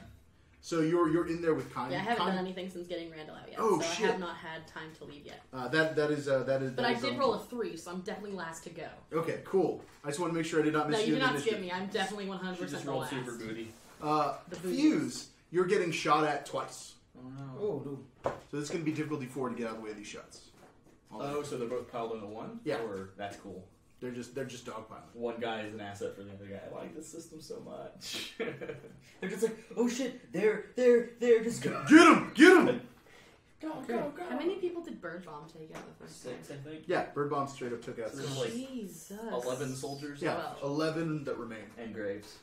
S1: So you're in there with Connie.
S3: Yeah, I haven't done anything since getting Randall out yet.
S1: Oh,
S3: so
S1: shit.
S3: I have not had time to leave yet.
S1: That is.
S3: But I did roll a 3, so I'm definitely last to go.
S1: Okay, cool. I just want to make sure I did not miss
S3: No,
S1: you.
S3: you did
S1: in the
S3: not skip
S1: initiative.
S3: me. I'm definitely 100%
S2: She just
S3: the
S2: rolled
S3: last.
S2: super booty.
S3: The booty.
S1: Fuse, you're getting shot at twice.
S2: Oh no.
S5: Oh, dude.
S1: So this is going to be difficulty 4 to get out of the way of these shots.
S2: Oh, so they're both piled into one?
S1: Yeah.
S2: Or that's cool.
S1: They're just dogpiling.
S2: One guy is an asset for the other guy. I like this system so much.
S4: They're just like, oh shit, they're just
S1: Get him! Get him!
S2: Go, go, go.
S3: How many people did Bird Bomb take out the first
S2: 6, I think.
S1: Yeah, Bird Bomb straight up took out.
S2: So there's like
S3: Jesus.
S2: 11 soldiers.
S1: Yeah,
S3: 12.
S1: 11 that remain.
S2: And Graves.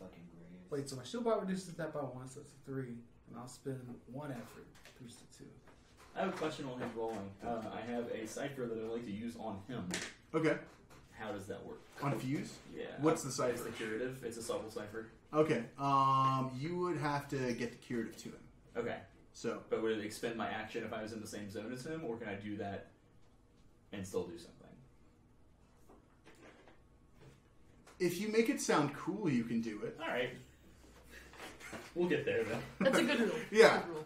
S4: fucking grave.
S5: Wait, so my shield bar reduces that by 1, so it's a 3. And I'll spend 1 effort. Boost to 2.
S2: I have a question on his rolling. I have a Cypher that I'd like to use on him.
S1: Okay.
S2: How does that work?
S1: On Fuse?
S2: Yeah.
S1: What's the
S2: It's
S1: Cypher?
S2: the curative. It's a subtle Cypher.
S1: Okay. You would have to get the curative to him.
S2: Okay.
S1: So,
S2: But would it expend my action if I was in the same zone as him, or can I do that and still do something?
S1: if you make it sound cool, you can do it.
S2: All right. We'll get there, though.
S3: That's a good rule.
S1: Yeah,
S3: Good rule.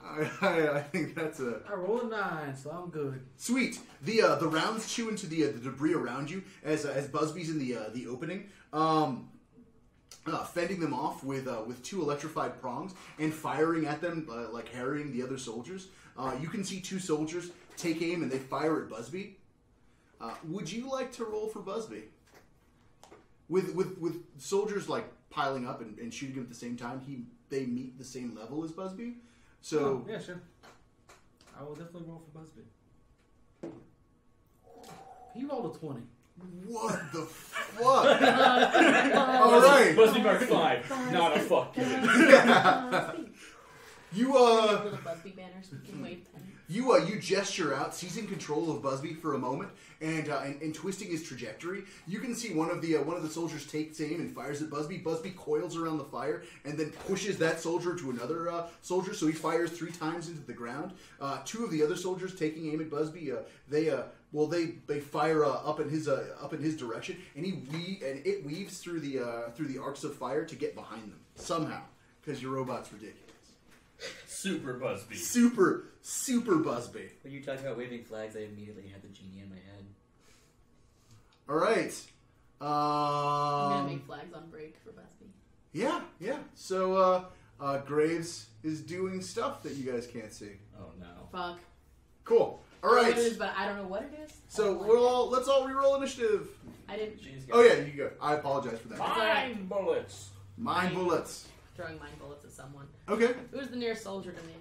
S1: I think that's a
S5: I rolled a 9, so I'm good.
S1: sweet. The rounds chew into the debris around you as Buzzbee's in the opening, fending them off with 2 electrified prongs and firing at them like harrying the other soldiers. You can see 2 soldiers take aim and they fire at Buzzbee. Would you like to roll for Buzzbee? With soldiers like piling up and shooting him at the same time, they meet the same level as Buzzbee. So
S5: Yeah, sure. I will definitely roll for Buzzbee. He rolled a 20.
S1: what the fuck? All right.
S2: Buzzbee Mark 5. Not a fuck.
S1: You
S3: Little Buzzbee banners, we can wave them.
S1: You gesture out, seizing control of Buzzbee for a moment, and twisting his trajectory. You can see one of the soldiers takes aim and fires at Buzzbee. Buzzbee coils around the fire and then pushes that soldier to another soldier. So he fires 3 times into the ground. 2 of the other soldiers taking aim at Buzzbee. They fire up in his direction, and it weaves through the arcs of fire to get behind them somehow because your robot's ridiculous.
S2: Super Buzzbee.
S1: Super Buzzbee.
S4: When you talked about waving flags, I immediately had the genie in my head.
S1: All right.
S3: I'm gonna make flags on break for Buzzbee.
S1: Yeah. So Graves is doing stuff that you guys can't see.
S2: Oh, no.
S3: Fuck.
S1: Cool. All
S3: I know
S1: right.
S3: what it is, but I don't know what it is.
S1: So
S3: I don't like
S1: let's all re-roll initiative.
S3: it. I didn't
S2: She's got
S1: Oh yeah, you go. I apologize for that.
S2: Mind bullets.
S1: Mine bullets.
S3: throwing mine bullets at someone.
S1: Okay.
S3: Who's the nearest soldier to me?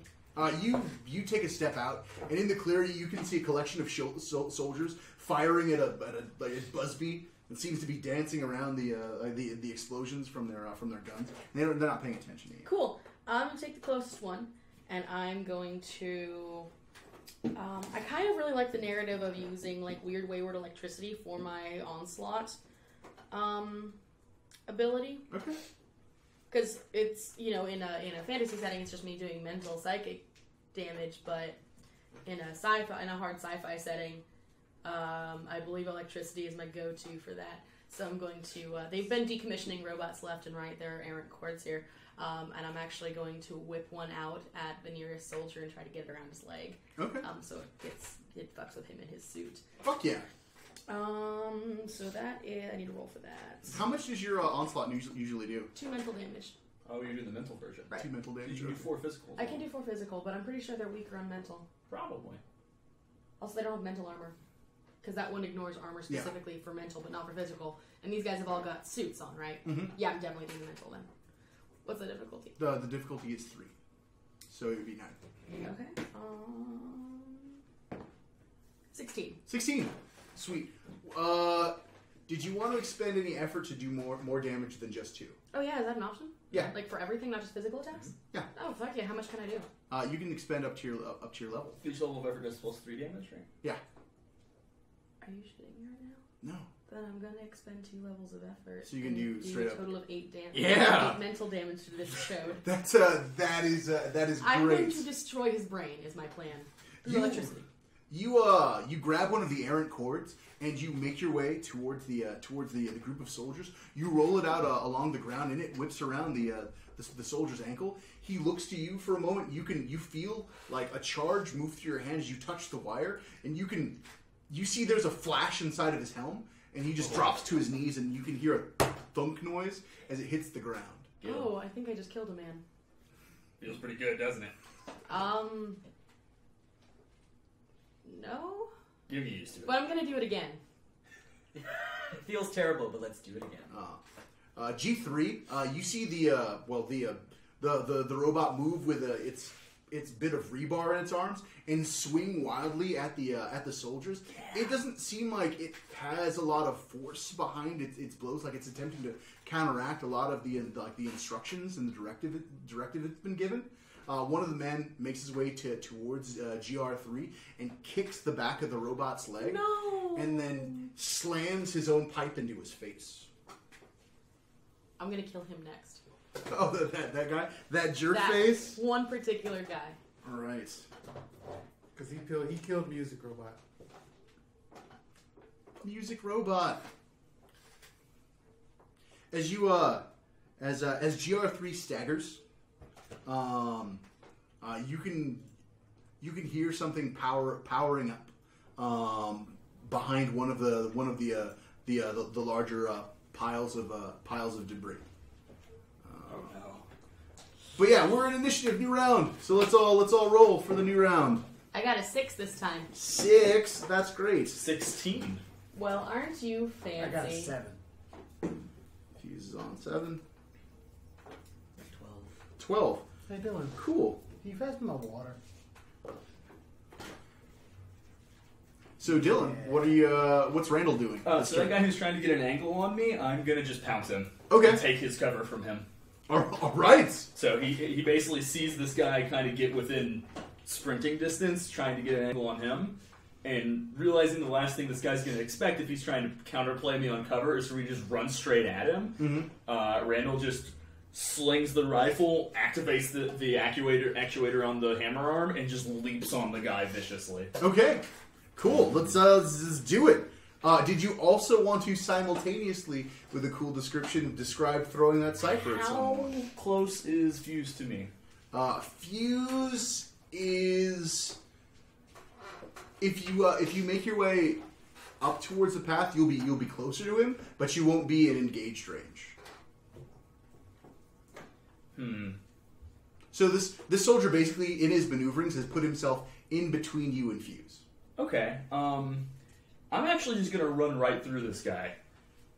S1: You take a step out, and in the clearing, you can see a collection of soldiers firing at a Buzzbee. It seems to be dancing around the explosions from their guns. And they're not paying attention to you.
S3: Cool. I'm going to take the closest one, and I'm going to... I kind of really like the narrative of using like weird wayward electricity for my onslaught ability.
S1: Okay.
S3: Because it's, in a fantasy setting, it's just me doing mental psychic damage, but in a hard sci-fi setting, I believe electricity is my go-to for that. So I'm going to. They've been decommissioning robots left and right. There are errant cords here, and I'm actually going to whip one out at the nearest soldier and try to get it around his leg.
S1: Okay.
S3: So it fucks with him in his suit.
S1: Fuck yeah.
S3: So that is. I need to roll for that.
S1: How much does your onslaught usually do?
S3: 2 mental damage.
S2: Oh, you do the mental version.
S3: Right.
S1: 2 mental
S2: Did
S1: damage.
S2: you do 4 physical?
S3: I can do 4 physical, but I'm pretty sure they're weaker on mental.
S2: Probably.
S3: Also, they don't have mental armor. Because that one ignores armor
S1: Yeah.
S3: specifically for mental, but not for physical. And these guys have all got suits on, right?
S1: Mm-hmm.
S3: Yeah, I'm definitely doing mental then. What's the difficulty?
S1: The difficulty is 3. So it would be 9.
S3: Okay. 16.
S1: 16. Sweet. Did you want to expend any effort to do more damage than just 2?
S3: Oh yeah, is that an option?
S1: Yeah.
S3: Like for everything, not just physical attacks?
S1: Yeah.
S3: Oh fuck yeah! How much can I do?
S1: You can expend up to your level.
S2: Each level of effort does plus 3 damage, right?
S1: Yeah.
S3: Are you shitting me right now?
S1: No.
S3: Then I'm gonna expend 2 levels of effort.
S1: So you can do straight
S3: a
S1: up.
S3: total of 8 damage.
S2: Yeah.
S3: 8 mental damage to this showed.
S1: That is great.
S3: I'm going to destroy his brain. Is my plan. Through electricity.
S1: You grab one of the errant cords and you make your way towards the group of soldiers. You roll it out along the ground and it whips around the soldier's ankle. He looks to you for a moment. You feel like a charge move through your hands. You touch the wire and you see there's a flash inside of his helm and he just drops to his knees and you can hear a thunk noise as it hits the ground.
S3: Oh, I think I just killed a man.
S2: Feels pretty good, doesn't it?
S3: No.
S2: You're used to it.
S3: But I'm gonna do it again.
S4: It feels terrible, but let's do it again.
S1: G3, you see the robot move with its bit of rebar in its arms and swing wildly at the soldiers. Yeah. It doesn't seem like it has a lot of force behind its blows. Like it's attempting to counteract a lot of the instructions and the directive it's been given. One of the men makes his way towards GR3 and kicks the back of the robot's leg.
S3: No.
S1: And then slams his own pipe into his face.
S3: I'm gonna kill him next.
S1: Oh, that guy? That jerk
S3: That
S1: face?
S3: one particular guy.
S1: Alright.
S5: Because he killed Music Robot.
S1: Music Robot. As you, as GR3 staggers, you can hear something powering up behind one of the larger piles of debris.
S2: Oh no.
S1: But yeah, we're in initiative, new round. So let's all roll for the new round.
S3: I got a 6 this time.
S1: 6. That's great.
S2: 16.
S3: Well, aren't you fancy?
S5: I got a 7.
S1: Fuse is on 7.
S4: 12.
S1: 12.
S5: Hey Dylan,
S1: Cool.
S5: can you pass me my water?
S1: So Dylan, what's Randall doing?
S2: So that guy who's trying to get an angle on me, I'm gonna just pounce him.
S1: Okay.
S2: And take his cover from him.
S1: All right.
S2: So he basically sees this guy kind of get within sprinting distance, trying to get an angle on him, and realizing the last thing this guy's going to expect if he's trying to counterplay me on cover is for me to just run straight at him.
S1: Mm-hmm.
S2: Randall just slings the rifle, activates the actuator on the hammer arm, and just leaps on the guy viciously.
S1: Okay. Cool. Let's just do it. Did you also want to simultaneously, with a cool description, describe throwing that Cypher at
S2: How
S1: someone?
S2: close is Fuse to me?
S1: Fuse is if you make your way up towards the path, you'll be closer to him, but you won't be in engaged range. So this soldier basically, in his maneuverings, has put himself in between you and Fuse.
S2: Okay. I'm actually just going to run right through this guy.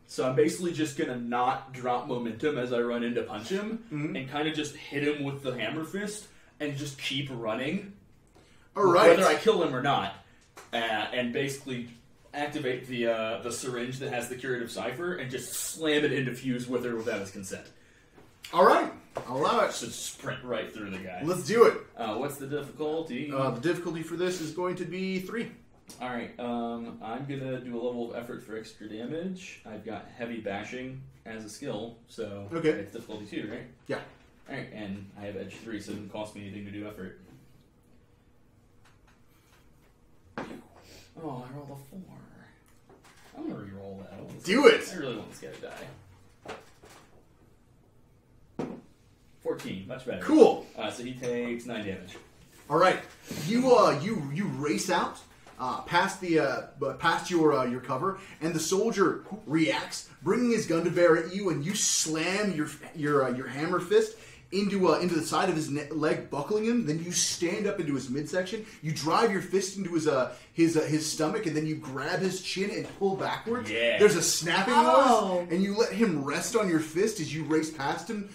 S2: So I'm basically just going to not drop momentum as I run in to punch him, and kind of just hit him with the hammer fist, and just keep running.
S1: All right.
S2: Whether I kill him or not. And basically activate the syringe that has the curative Cypher, and just slam it into Fuse with or without his consent.
S1: All right. I'll allow it.
S2: So sprint right through the guy.
S1: Let's do it.
S2: What's the difficulty?
S1: The difficulty for this is going to be 3.
S2: Alright, I'm gonna do a level of effort for extra damage. I've got heavy bashing as a skill, so
S1: Okay.
S2: it's difficulty 2, right?
S1: Yeah.
S2: Alright, and I have edge 3, so it doesn't cost me anything to do effort. Oh, I rolled a 4. I'm gonna re-roll that.
S1: Do it!
S2: I really want this guy to die. 14, much better.
S1: Cool.
S2: So he takes 9 damage.
S1: All right, you race out past your cover, and the soldier reacts, bringing his gun to bear at you, and you slam your hammer fist into the side of his leg, buckling him. Then you stand up into his midsection. You drive your fist into his stomach, and then you grab his chin and pull backwards.
S2: Yeah.
S1: There's a snapping noise, and you let him rest on your fist as you race past him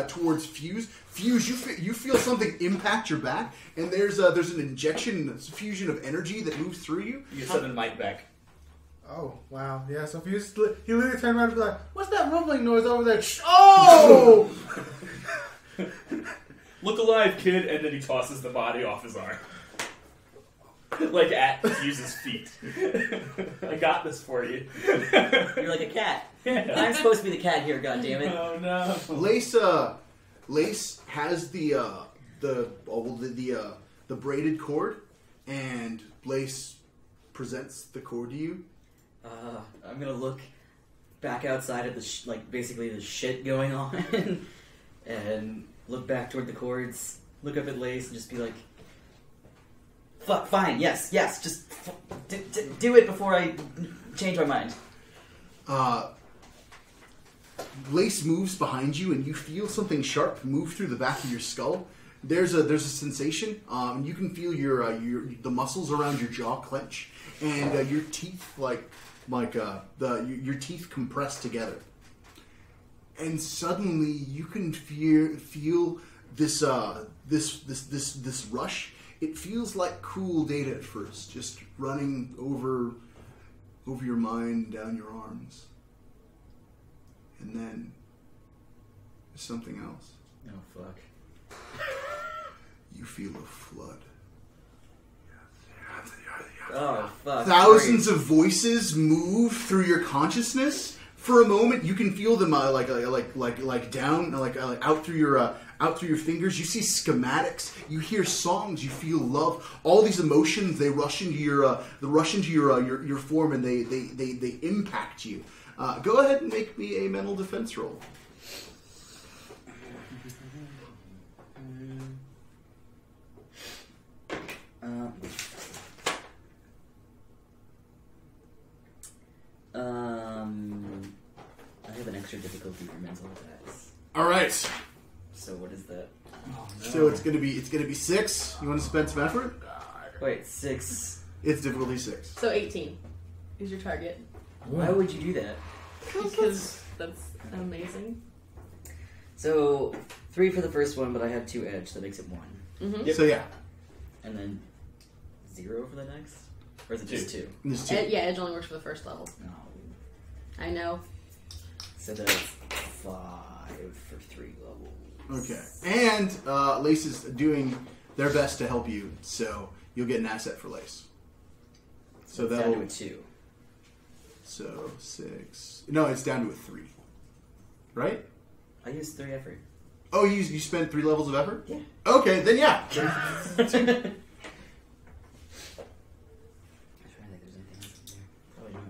S1: towards Fuse. Fuse, you feel something impact your back, and there's an injection, a fusion of energy that moves through you.
S2: You get 7 mic back.
S5: Oh, wow. Yeah, so he literally turned around and be like, what's that rumbling noise over there? Oh!
S2: Look alive, kid, and then he tosses the body off his arm. Like at Fuse's feet. I got this for you.
S4: You're like a cat.
S2: Yeah.
S4: I'm supposed to be the cat here, goddammit.
S2: Oh no.
S1: Lace has the braided cord, and Lace presents the cord to you.
S4: I'm gonna look back outside at the basically the shit going on, and look back toward the cords. Look up at Lace and just be like, "Fuck, fine, yes, just do it before I change my mind."
S1: Lace moves behind you, and you feel something sharp move through the back of your skull. There's a sensation. You can feel the muscles around your jaw clench, and your teeth your teeth compress together. And suddenly, you can feel this rush. It feels like cool data at first, just running over your mind, down your arms. And then there's something else.
S4: Oh, fuck.
S1: You feel a flood.
S4: Oh, fuck.
S1: Thousands of voices move through your consciousness. For a moment, you can feel them like down, out through your fingers. You see schematics. You hear songs. You feel love. All these emotions, they rush into your form, and they impact you. Go ahead and make me a mental defense roll.
S4: I have an extra difficulty for mental attacks.
S1: All right.
S4: So what is that?
S2: Oh, no.
S1: So it's gonna be 6. You want to spend some effort?
S4: Wait, 6.
S1: It's difficulty 6.
S3: So 18 is your target.
S4: Why would you do that?
S3: Because that's amazing.
S4: So 3 for the first one, but I have 2 edge, so that makes it 1.
S3: Mm-hmm.
S2: Yep.
S1: So yeah,
S4: And then 0 for the next? Or is it just 2?
S1: there's 2.
S3: Yeah, Edge only works for the first level.
S4: No.
S3: I know.
S4: So that's 5 for 3 levels.
S1: Okay. And Lace is doing their best to help you, so you'll get an asset for Lace. So
S4: it's down
S1: that'll
S4: to a 2.
S1: So 6. No, it's down to a 3. Right?
S4: I used 3 effort.
S1: Oh, you spent 3 levels of effort?
S4: Yeah.
S1: Okay, then yeah.
S4: I'm trying to think if there's anything else in there. Probably not.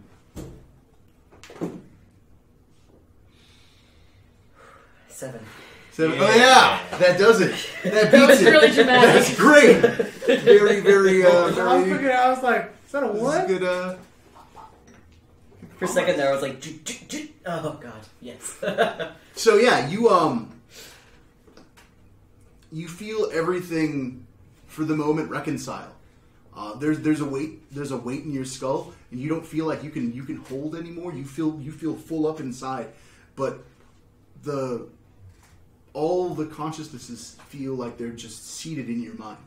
S4: 7.
S1: 7. Oh yeah, that does it. That beats
S3: was
S1: it.
S3: really dramatic.
S1: That's great. Very, very.
S5: I was figuring, I was like, is that a
S1: This is
S5: 1?
S1: good.
S4: For a second there, I was like, oh god, yes.
S1: So yeah, you feel everything for the moment reconcile. There's a weight in your skull, and you don't feel like you can hold anymore. You feel full up inside, but all the consciousnesses feel like they're just seated in your mind.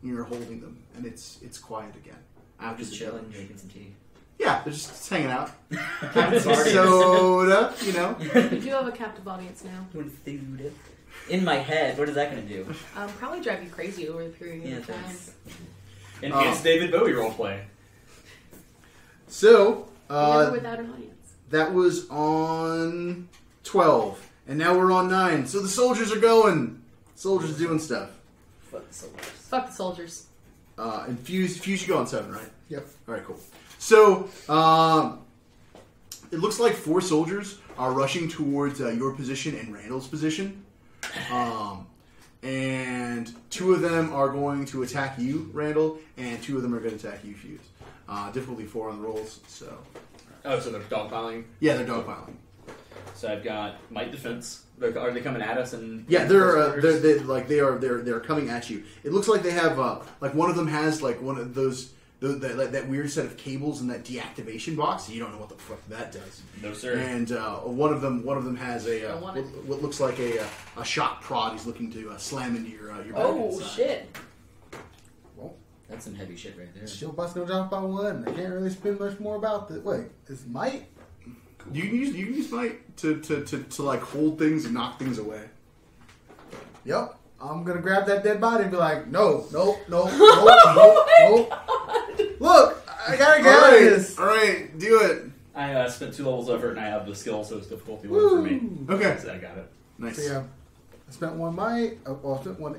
S1: You're holding them, and it's quiet again.
S4: I'm
S1: After
S4: just
S1: the
S4: chilling,
S1: challenge.
S4: drinking some tea.
S1: Yeah, they're just hanging out,
S4: Having some
S1: soda, you know.
S3: You do have a captive audience now.
S4: Doing food. In my head, what is that going to do?
S3: Probably drive you crazy over the period
S4: Yeah,
S3: of time.
S4: thanks.
S2: Enhanced David Bowie roleplay.
S1: So
S3: Never without an audience.
S1: that was on 12, and now we're on 9. So the soldiers are going. Soldiers are doing stuff.
S4: Fuck the soldiers.
S3: Fuck the soldiers.
S1: And Fuse, you go on 7, right?
S5: Yep.
S1: All right, cool. So It looks like 4 soldiers are rushing towards your position and Randall's position. And 2 of them are going to attack you, Randall, and 2 of them are going to attack you, Fuse. Difficulty 4 on the rolls, so...
S2: Oh, so they're dogpiling?
S1: Yeah, they're dogpiling.
S2: So I've got might defense. Are they coming at us? And
S1: yeah, they're coming at you. It looks like they have like one of them has like one of those that weird set of cables in that deactivation box. You don't know what the fuck that does.
S2: No sir.
S1: And one of them has a what looks like a shock prod. He's looking to slam into your back
S3: Oh
S1: inside.
S3: shit!
S4: That's some heavy shit right there.
S5: Shield boss gonna drop by 1. I can't really spend much more about this. Wait, is might?
S1: You can use might to like hold things and knock things away.
S5: Yep. I'm gonna grab that dead body and be like, no. Look, I gotta get out of this.
S1: All right, do it.
S2: I spent 2 levels of effort and I have the skill, so it's difficulty 1 for me.
S1: Okay,
S2: So I got it.
S1: nice.
S5: So yeah, I spent 1 might, I spent 1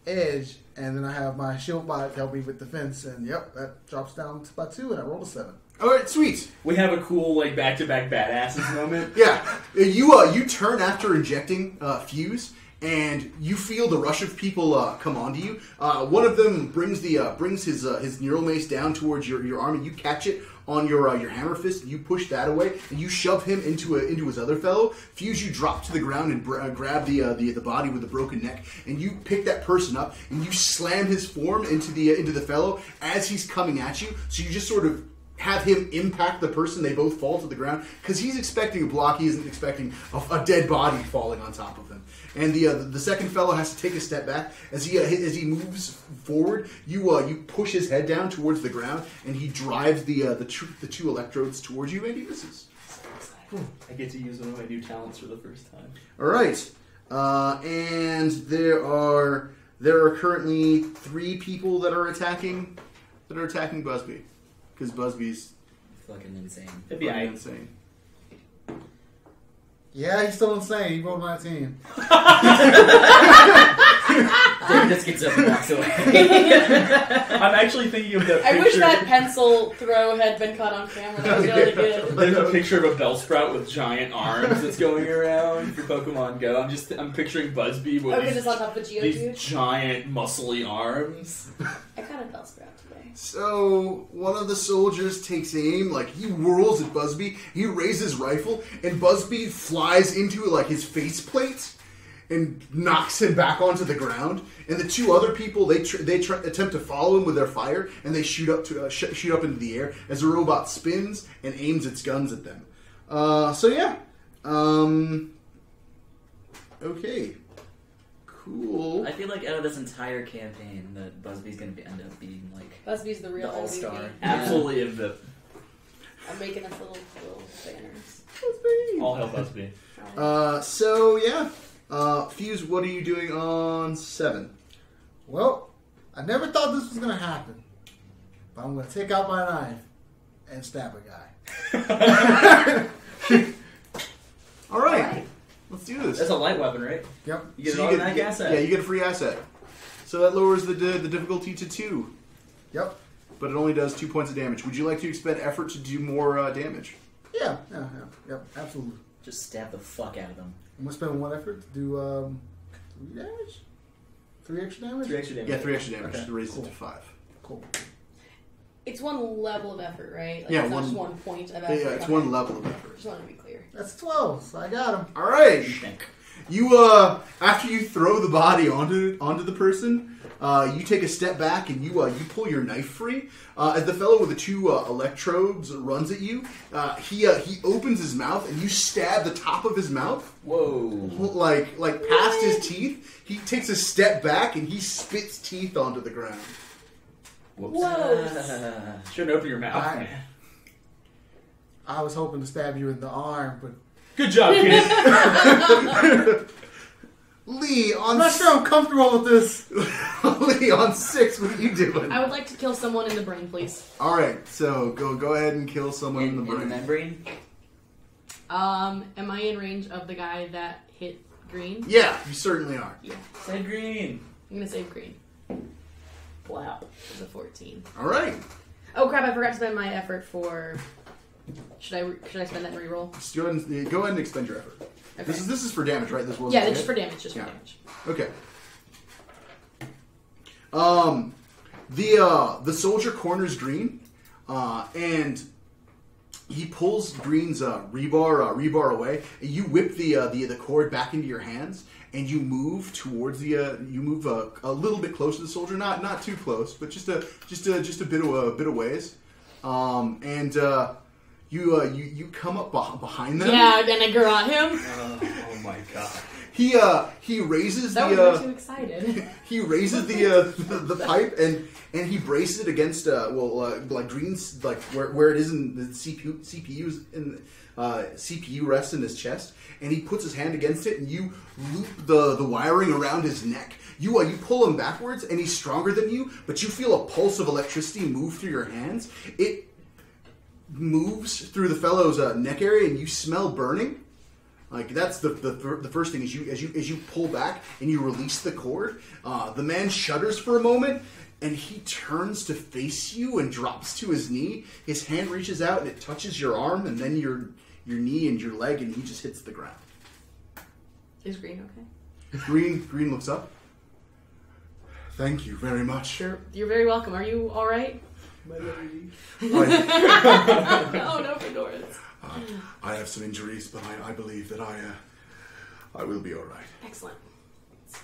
S5: edge, and then I have my shield bot to help me with defense, and yep, that drops down to about 2, and I rolled a 7.
S1: All right, sweet.
S2: We have a cool like back-to-back badasses moment.
S1: Yeah, you turn after injecting Fuse, and you feel the rush of people come onto you. One of them brings his neural mace down towards your arm, and you catch it on your hammer fist. And you push that away, and you shove him into his other fellow. Fuse, you drop to the ground and grab the body with the broken neck, and you pick that person up, and you slam his form into the fellow as he's coming at you. So you just sort of have him impact the person. They both fall to the ground because he's expecting a block. He isn't expecting a dead body falling on top of him. And the second fellow has to take a step back as he moves forward. You push his head down towards the ground, and he drives the 2 electrodes towards you, and he misses.
S2: I get to use one of my new talents for the first time.
S1: All right, and there are currently 3 people that are attacking Buzzbee. Because Buzzbee's
S4: Fucking insane.
S2: It'd be aight.
S1: insane.
S5: Yeah, he's still insane. He rolled 19.
S4: David just gets up and walks away.
S2: I'm actually thinking of the picture.
S3: I wish that pencil throw had been caught on camera. That was really good.
S2: There's a picture of a Bellsprout with giant arms that's going around for Pokemon Go. I'm picturing Buzzbee with
S3: Okay, just on top of
S2: these
S3: Geodude.
S2: giant muscly arms.
S3: I got a Bellsprout today.
S1: So one of the soldiers takes aim, like he whirls at Buzzbee. He raises his rifle, and Buzzbee flies into like his faceplate and knocks him back onto the ground. And the 2 other people they attempt to follow him with their fire, and they shoot up into the air as the robot spins and aims its guns at them. Okay. Cool.
S4: I feel like out of this entire campaign, that Buzzbee's gonna end up being like
S3: Buzzbee's the real
S4: the all-star.
S3: MVP.
S2: Absolutely invip.
S3: I'm making us little banners.
S2: All hell Buzzbee.
S1: Fuse, what are you doing on 7?
S5: Well, I never thought this was gonna happen, but I'm gonna take out my knife and stab a guy.
S1: All right. Let's do this.
S2: That's a light weapon, right?
S5: Yep.
S2: You get
S1: So
S2: an automatic asset.
S1: Yeah, you get a free asset. So that lowers the difficulty to 2.
S5: Yep.
S1: But it only does 2 points of damage. Would you like to expend effort to do more damage?
S5: Yeah. Yep. Absolutely.
S4: Just stab the fuck out of them.
S5: I'm gonna spend 1 effort to do 3 damage. 3 extra damage.
S2: 3 extra damage.
S1: Yeah, 3 extra damage
S5: Okay,
S1: to raise
S5: cool.
S1: it to 5.
S5: Cool.
S3: It's 1 level of effort, right? Like,
S1: Yeah,
S3: it's not
S1: one-
S3: just 1 point of effort.
S1: Yeah, it's
S3: Okay.
S1: 1 level of effort.
S3: Just wanted to be clear.
S5: That's 12. So I got him.
S1: All right.
S2: Think.
S1: You after you throw the body onto the person, you take a step back and you pull your knife free. As the fellow with the 2 electrodes runs at you, he opens his mouth and you stab the top of his mouth,
S2: Whoa.
S1: like past his teeth. He takes a step back and he spits teeth onto the ground.
S2: Whoops.
S3: Whoa!
S2: Shouldn't open your mouth,
S5: I-
S2: man.
S5: I was hoping to stab you in the arm, but
S2: Good job, kid.
S1: Lee
S5: I'm
S1: on
S5: not sure I'm comfortable with this.
S1: Lee on 6. What are you doing?
S3: I would like to kill someone in the brain, please.
S1: All right, so go ahead and kill someone in the
S4: In the
S1: brain.
S4: membrane?
S3: Am I in range of the guy that hit green?
S1: Yeah, you certainly are.
S3: Yeah.
S2: Say green.
S3: I'm gonna save green. Blap. It's a 14.
S1: All right.
S3: Oh crap! I forgot to spend my effort for Should I spend that and reroll?
S1: Just go ahead and expend your effort.
S3: Okay.
S1: This is for damage, right? This was
S3: Yeah, just for damage. Just for
S1: Yeah.
S3: damage.
S1: Okay. The soldier corners Green, and he pulls Green's rebar away. And you whip the cord back into your hands, and you move towards a little bit close to the soldier, not too close, but just a bit of ways. You come up behind them.
S3: Yeah, gonna garrot him.
S2: Oh my god.
S1: He raises
S3: That
S1: the
S3: was way too excited.
S1: he raises the pipe and he braces it against like Green's like where it is in the CPU's in CPU rests in his chest, and he puts his hand against it, and you loop the wiring around his neck. You pull him backwards, and he's stronger than you, but you feel a pulse of electricity move through your hands. It moves through the fellow's neck area, and you smell burning. Like that's the first thing as you pull back and you release the cord. The man shudders for a moment, and he turns to face you and drops to his knee. His hand reaches out and it touches your arm, and then your knee and your leg, and he just hits the ground.
S3: Is Green okay?
S1: Green looks up. Thank you very much.
S3: You're very welcome. Are you all right?
S1: I,
S3: Oh no, Fedoras.
S1: I have some injuries, but I believe that I will be all right.
S3: Excellent.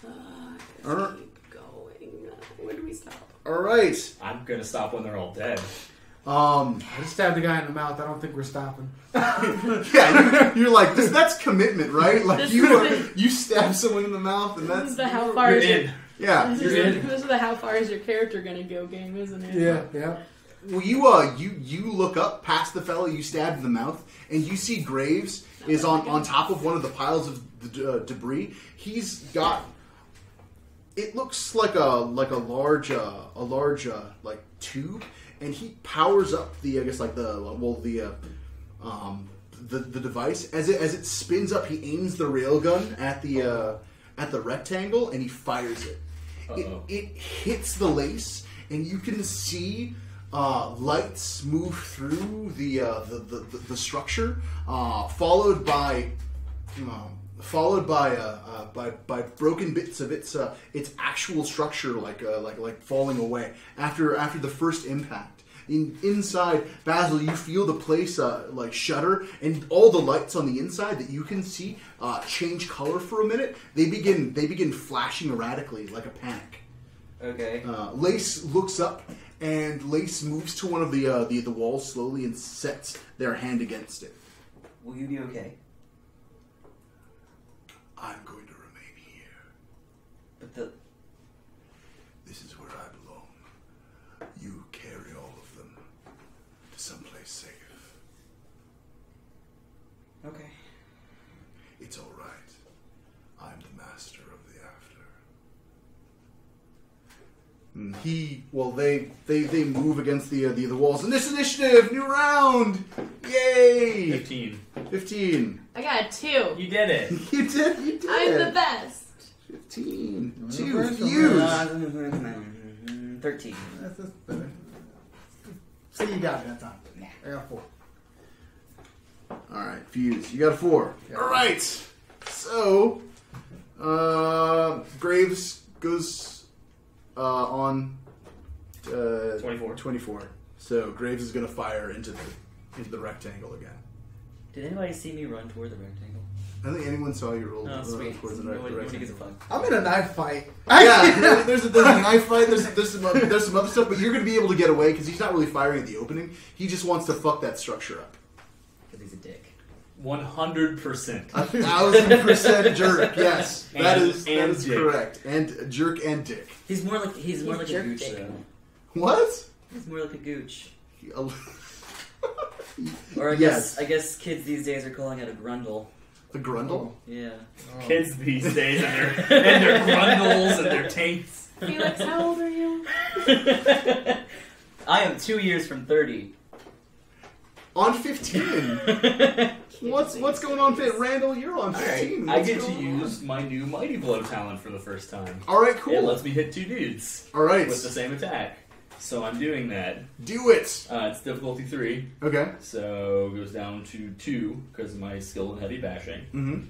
S3: Let's
S1: Alright.
S3: keep going. Where do we stop?
S1: All right.
S2: I'm gonna stop when they're all dead.
S5: I just stabbed the guy in the mouth. I don't think we're stopping.
S1: Yeah, you're like that's commitment, right? Like
S3: This
S1: you stab someone in the mouth, and
S3: This
S1: that's
S3: is the how far
S2: You're
S3: is your,
S2: in.
S1: yeah.
S3: this,
S2: You're
S3: is
S2: in.
S3: the, this is the how far is your character gonna go game, isn't it?
S5: Yeah.
S1: Well, you look up past the fellow you stabbed in the mouth, and you see Graves is on top of one of the piles of debris. He's got. It looks like a large like tube, and he powers up the device as it spins up. He aims the railgun at the rectangle, and he fires it.
S2: Uh-oh.
S1: It hits the lace, and you can see lights move through the structure, followed by broken bits of its actual structure, like falling away after the first impact. Inside, Bazil, you feel the place like shudder, and all the lights on the inside that you can see change color for a minute. They begin flashing erratically like a panic.
S4: Okay.
S1: Lace looks up, and Lace moves to one of the walls slowly and sets their hand against it.
S4: Will you be okay?
S1: I'm going to remain here.
S4: But the...
S1: This is where I belong. You carry all of them to someplace safe.
S4: Okay.
S1: It's all right. I'm the master of the after. They move against the walls. And this initiative, new round! Yay! 15.
S3: I got a 2.
S2: You did it.
S1: You did.
S3: I'm the best.
S1: 15.
S5: First
S1: Two
S5: one.
S1: fuse.
S4: 13.
S5: That's better. See, you got it that time. I got 4.
S1: All right, fuse. You got a 4.
S5: Yeah.
S1: All right. So, Graves goes on 24. So Graves is going to fire into the rectangle again.
S4: Did anybody see me run toward the rectangle?
S1: I don't think anyone saw you roll
S4: Oh, sweet.
S1: towards the
S4: Nobody gives a
S1: rectangle.
S4: fuck.
S5: I'm in a knife fight.
S1: Yeah, there's a knife fight. There's some other stuff, but you're going to be able to get away because he's not really firing at the opening. He just wants to fuck that structure up.
S4: Because he's a dick.
S2: 100%.
S1: 1,000% jerk. Yes, that
S2: And
S1: is
S2: dick.
S1: correct. And jerk and dick.
S4: He's more like a
S3: jerk
S4: gooch
S3: dick.
S4: though.
S1: What?
S4: He's more like a gooch.
S1: A-
S4: Or I
S1: Yes.
S4: guess kids these days are calling it a grundle.
S1: A grundle?
S4: Yeah.
S2: Kids these days and their grundles and their taints.
S3: Felix, how old are you?
S4: I am 2 years from 30.
S1: On 15. What's going on, Fit? Randall, you're on 15.
S2: I
S1: What's
S2: get to
S1: going on?
S2: use my new Mighty Blow talent for the first time.
S1: All right,
S2: It
S1: cool.
S2: lets me hit 2 dudes
S1: All right.
S2: with the same attack. So I'm doing that.
S1: Do it.
S2: It's difficulty 3,
S1: Okay.
S2: so it goes down to 2 because of my skill in heavy bashing.
S1: Mm-hmm.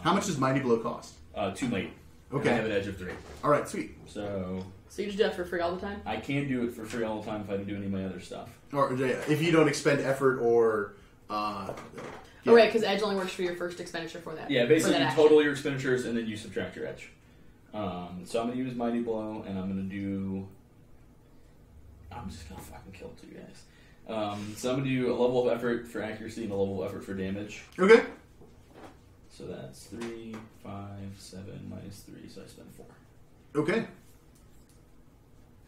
S1: How much does Mighty Blow cost?
S2: 2 might.
S1: Okay.
S2: I have an edge of 3.
S1: All right, sweet.
S2: So
S3: So you just do that for free all the time?
S2: I can do it for free all the time if I can do any of my other stuff.
S1: Or yeah, if you don't expend effort or.
S3: Oh, right, because edge only works for your first expenditure for that.
S2: Yeah,
S3: for
S2: basically
S3: that
S2: you
S3: action.
S2: total your expenditures and then you subtract your edge. So I'm going to use Mighty Blow and I'm going to do... I'm just going to fucking kill 2 guys. So I'm going to do a level of effort for accuracy and a level of effort for damage.
S1: Okay.
S2: So that's 3, 5, 7, minus 3, so I spend 4.
S1: Okay.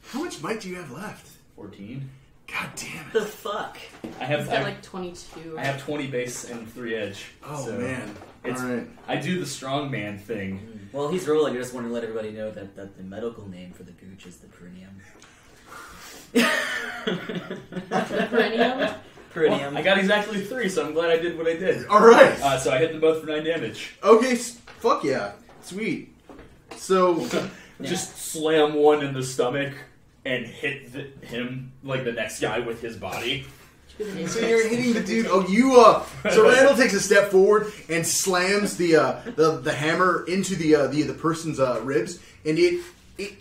S1: How much might do you have left?
S2: 14.
S1: God damn
S4: The
S1: it.
S4: fuck?
S2: I
S3: He's
S2: have
S3: got like 22.
S2: I have 20 base and 3 edge.
S1: Oh,
S2: so
S1: man.
S2: it's-
S1: All right.
S2: I do the strongman thing.
S4: Well, he's rolling. I just want to let everybody know that the medical name for the gooch is the perineum.
S3: Perennium?
S4: Perineum.
S2: Well, I got exactly 3, so I'm glad I did what I did.
S1: All right.
S2: So I hit them both for 9 damage.
S1: Okay, fuck yeah. Sweet. So,
S2: Just slam one in the stomach and hit him, like the next guy, with his body.
S1: so you're hitting the dude. Oh, you. So Randall takes a step forward and slams the hammer into the person's ribs, and it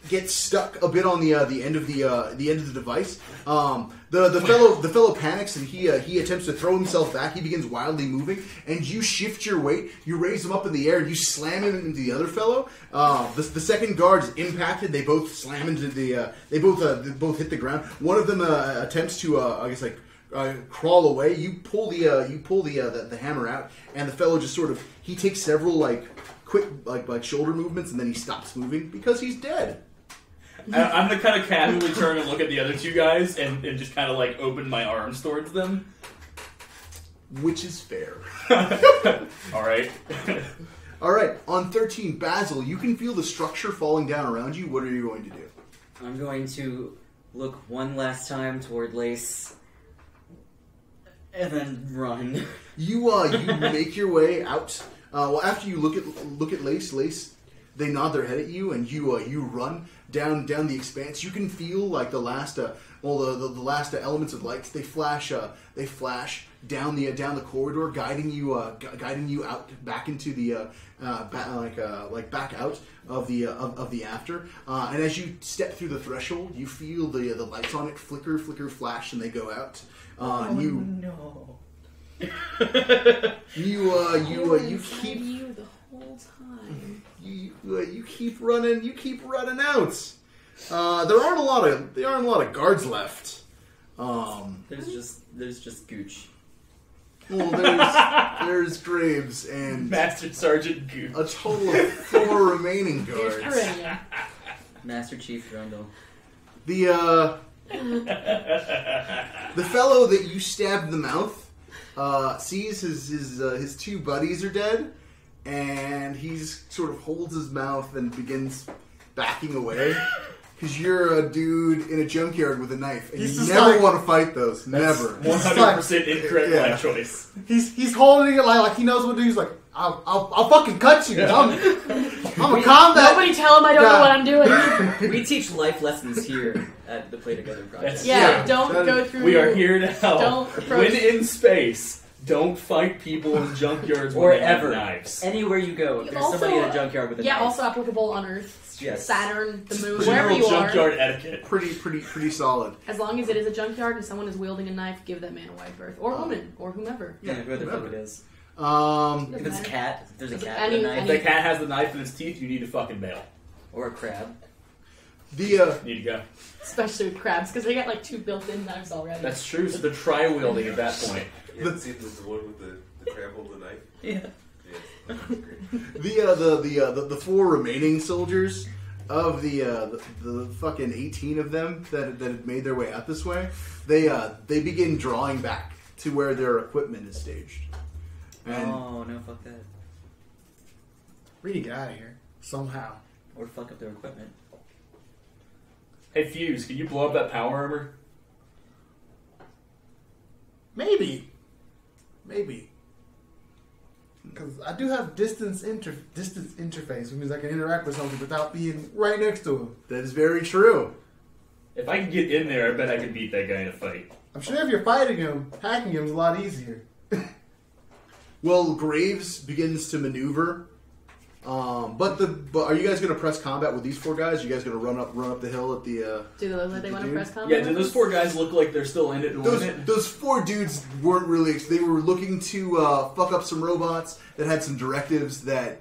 S1: gets stuck a bit on the end of the device. The fellow panics and he attempts to throw himself back. He begins wildly moving, and you shift your weight. You raise him up in the air, and you slam him into the other fellow. The second guard is impacted. They both slam into the. They both hit the ground. One of them attempts to crawl away. You pull the hammer out, and the fellow just sort of he takes several quick shoulder movements, and then he stops moving because he's dead.
S2: I'm gonna kind of casually turn and look at the other 2 guys and just kind of open my arms towards them.
S1: Which is fair.
S2: All right.
S1: All right, on 13, Bazil, you can feel the structure falling down around you. What are you going to do?
S4: I'm going to look one last time toward Lace, and then run.
S1: You make your way out. Well, after you look at Lace, they nod their head at you, and you run down the expanse. You can feel the last the last elements of lights. They flash down the corridor, guiding you out back into the back out of the after. And as you step through the threshold, you feel the lights on it flicker, flash, and they go out. You keep
S3: you the whole time.
S1: you keep running. You keep running out. There aren't a lot of guards left.
S4: There's just gooch.
S1: Well, there's Graves and
S2: Master Sergeant Gooch.
S1: a total of 4 remaining
S3: Here's
S1: guards.
S3: Perennium.
S4: Master Chief Randall.
S1: The fellow that you stabbed in the mouth sees his 2 buddies are dead, and he's sort of holds his mouth and begins backing away. Because you're a dude in a junkyard with a knife, and
S5: He's
S1: you
S5: just
S1: never
S5: like-
S1: want to fight those. Never.
S2: 100% incorrect
S1: Yeah.
S2: life choice.
S5: He's holding it like he knows what to do. He's like, I'll fucking cut you. I'm a combat.
S3: Nobody tell him I don't know what I'm doing.
S4: We teach life lessons here at the Play Together project.
S2: That's-
S3: Yeah, don't
S1: that
S3: go
S1: is-
S3: through.
S2: We are here to help.
S3: Don't approach-
S2: When in space, don't fight people in junkyards
S4: Or
S2: when they have
S4: ever.
S2: knives.
S4: Anywhere you go, there's
S3: Also-
S4: somebody in a junkyard with a
S3: Yeah,
S4: knife.
S3: also applicable on Earth,
S4: Yes.
S3: Saturn, the moon,
S2: General
S3: wherever you are.
S2: junkyard etiquette.
S1: Pretty solid.
S3: As long as it is a junkyard and someone is wielding a knife, give that man a wide berth. Or woman, or whomever.
S4: Yeah, who the fuck
S1: whatever.
S4: it is.
S3: Doesn't
S4: If it's a
S3: matter.
S4: cat, if there's a
S3: Is it
S4: cat
S3: any-
S4: with a knife,
S2: If the cat has the knife in its teeth, you need to fucking bail.
S4: or a crab.
S2: Need to go.
S3: Especially with crabs, because they got like 2 built-in knives already.
S2: That's true, so they're tri-wielding at that point.
S6: You haven't seen the one with the crab holding the knife?
S4: Yeah.
S6: Yes. Great.
S1: the 4 remaining soldiers of the fucking 18 of them that had made their way out this way, they begin drawing back to where their equipment is staged. And
S4: Oh, no, fuck that.
S5: We need to get out of here somehow.
S4: Or fuck up their equipment.
S2: Hey, Fuse, can you blow up that power armor?
S5: Maybe. Because I do have distance interface, which means I can interact with something without being right next to him.
S1: that is very true.
S2: If I could get in there, I bet I could beat that guy in a fight.
S5: I'm sure if you're fighting him, hacking him is a lot easier.
S1: Well, Graves begins to maneuver. But are you guys going to press combat with these 4 guys? You guys going to run up the hill at the?
S3: Do they look like they want to press combat?
S2: Yeah, do those 4 guys look like they're still in it and win it?
S1: Those 4 dudes weren't really. They were looking to fuck up some robots that had some directives that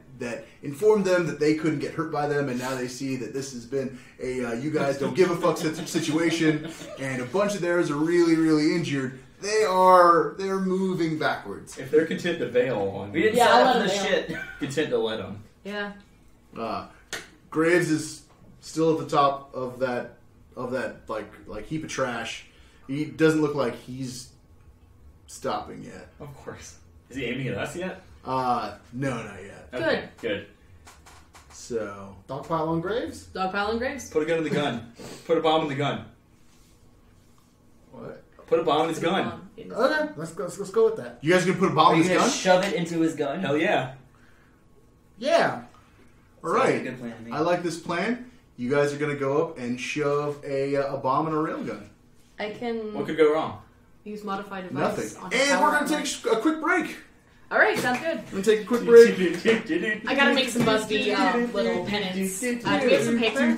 S1: informed them that they couldn't get hurt by them, and now they see that this has been a you guys don't give a fuck situation, and a bunch of theirs are really, really injured. They're moving backwards.
S2: If they're content to bail on
S4: We didn't
S3: Yeah,
S4: set
S3: I'll
S4: up
S3: let
S4: for
S3: him
S4: this
S3: bail.
S4: shit.
S2: content to let them.
S3: Yeah.
S1: Graves is still at the top of that like heap of trash. He doesn't look like he's stopping yet.
S2: Of course. Is he aiming at us yet?
S1: No, not yet.
S2: Okay, good.
S1: So
S5: Dogpile on Graves?
S3: Dogpile and Graves.
S2: Put a gun in the gun. Put a bomb in the gun.
S5: What?
S2: Put a bomb in his gun.
S5: Okay, let's go with that.
S1: you guys gonna put a bomb
S4: Are
S1: in
S4: you
S1: his
S4: gonna
S1: gun?
S4: shove it into his gun?
S2: Hell yeah.
S5: Yeah.
S1: All
S4: Sounds like a
S1: right.
S4: good plan to me.
S1: I like this plan. You guys are gonna go up and shove a bomb and a railgun.
S3: I can
S2: What could go wrong?
S3: use modified device.
S1: Nothing.
S3: On
S1: And
S3: power
S1: we're gonna
S3: armor.
S1: take a quick break.
S3: All right, sounds good.
S1: We're gonna take a quick break.
S3: I gotta make some Buzzbee little pennants. Do we have some paper?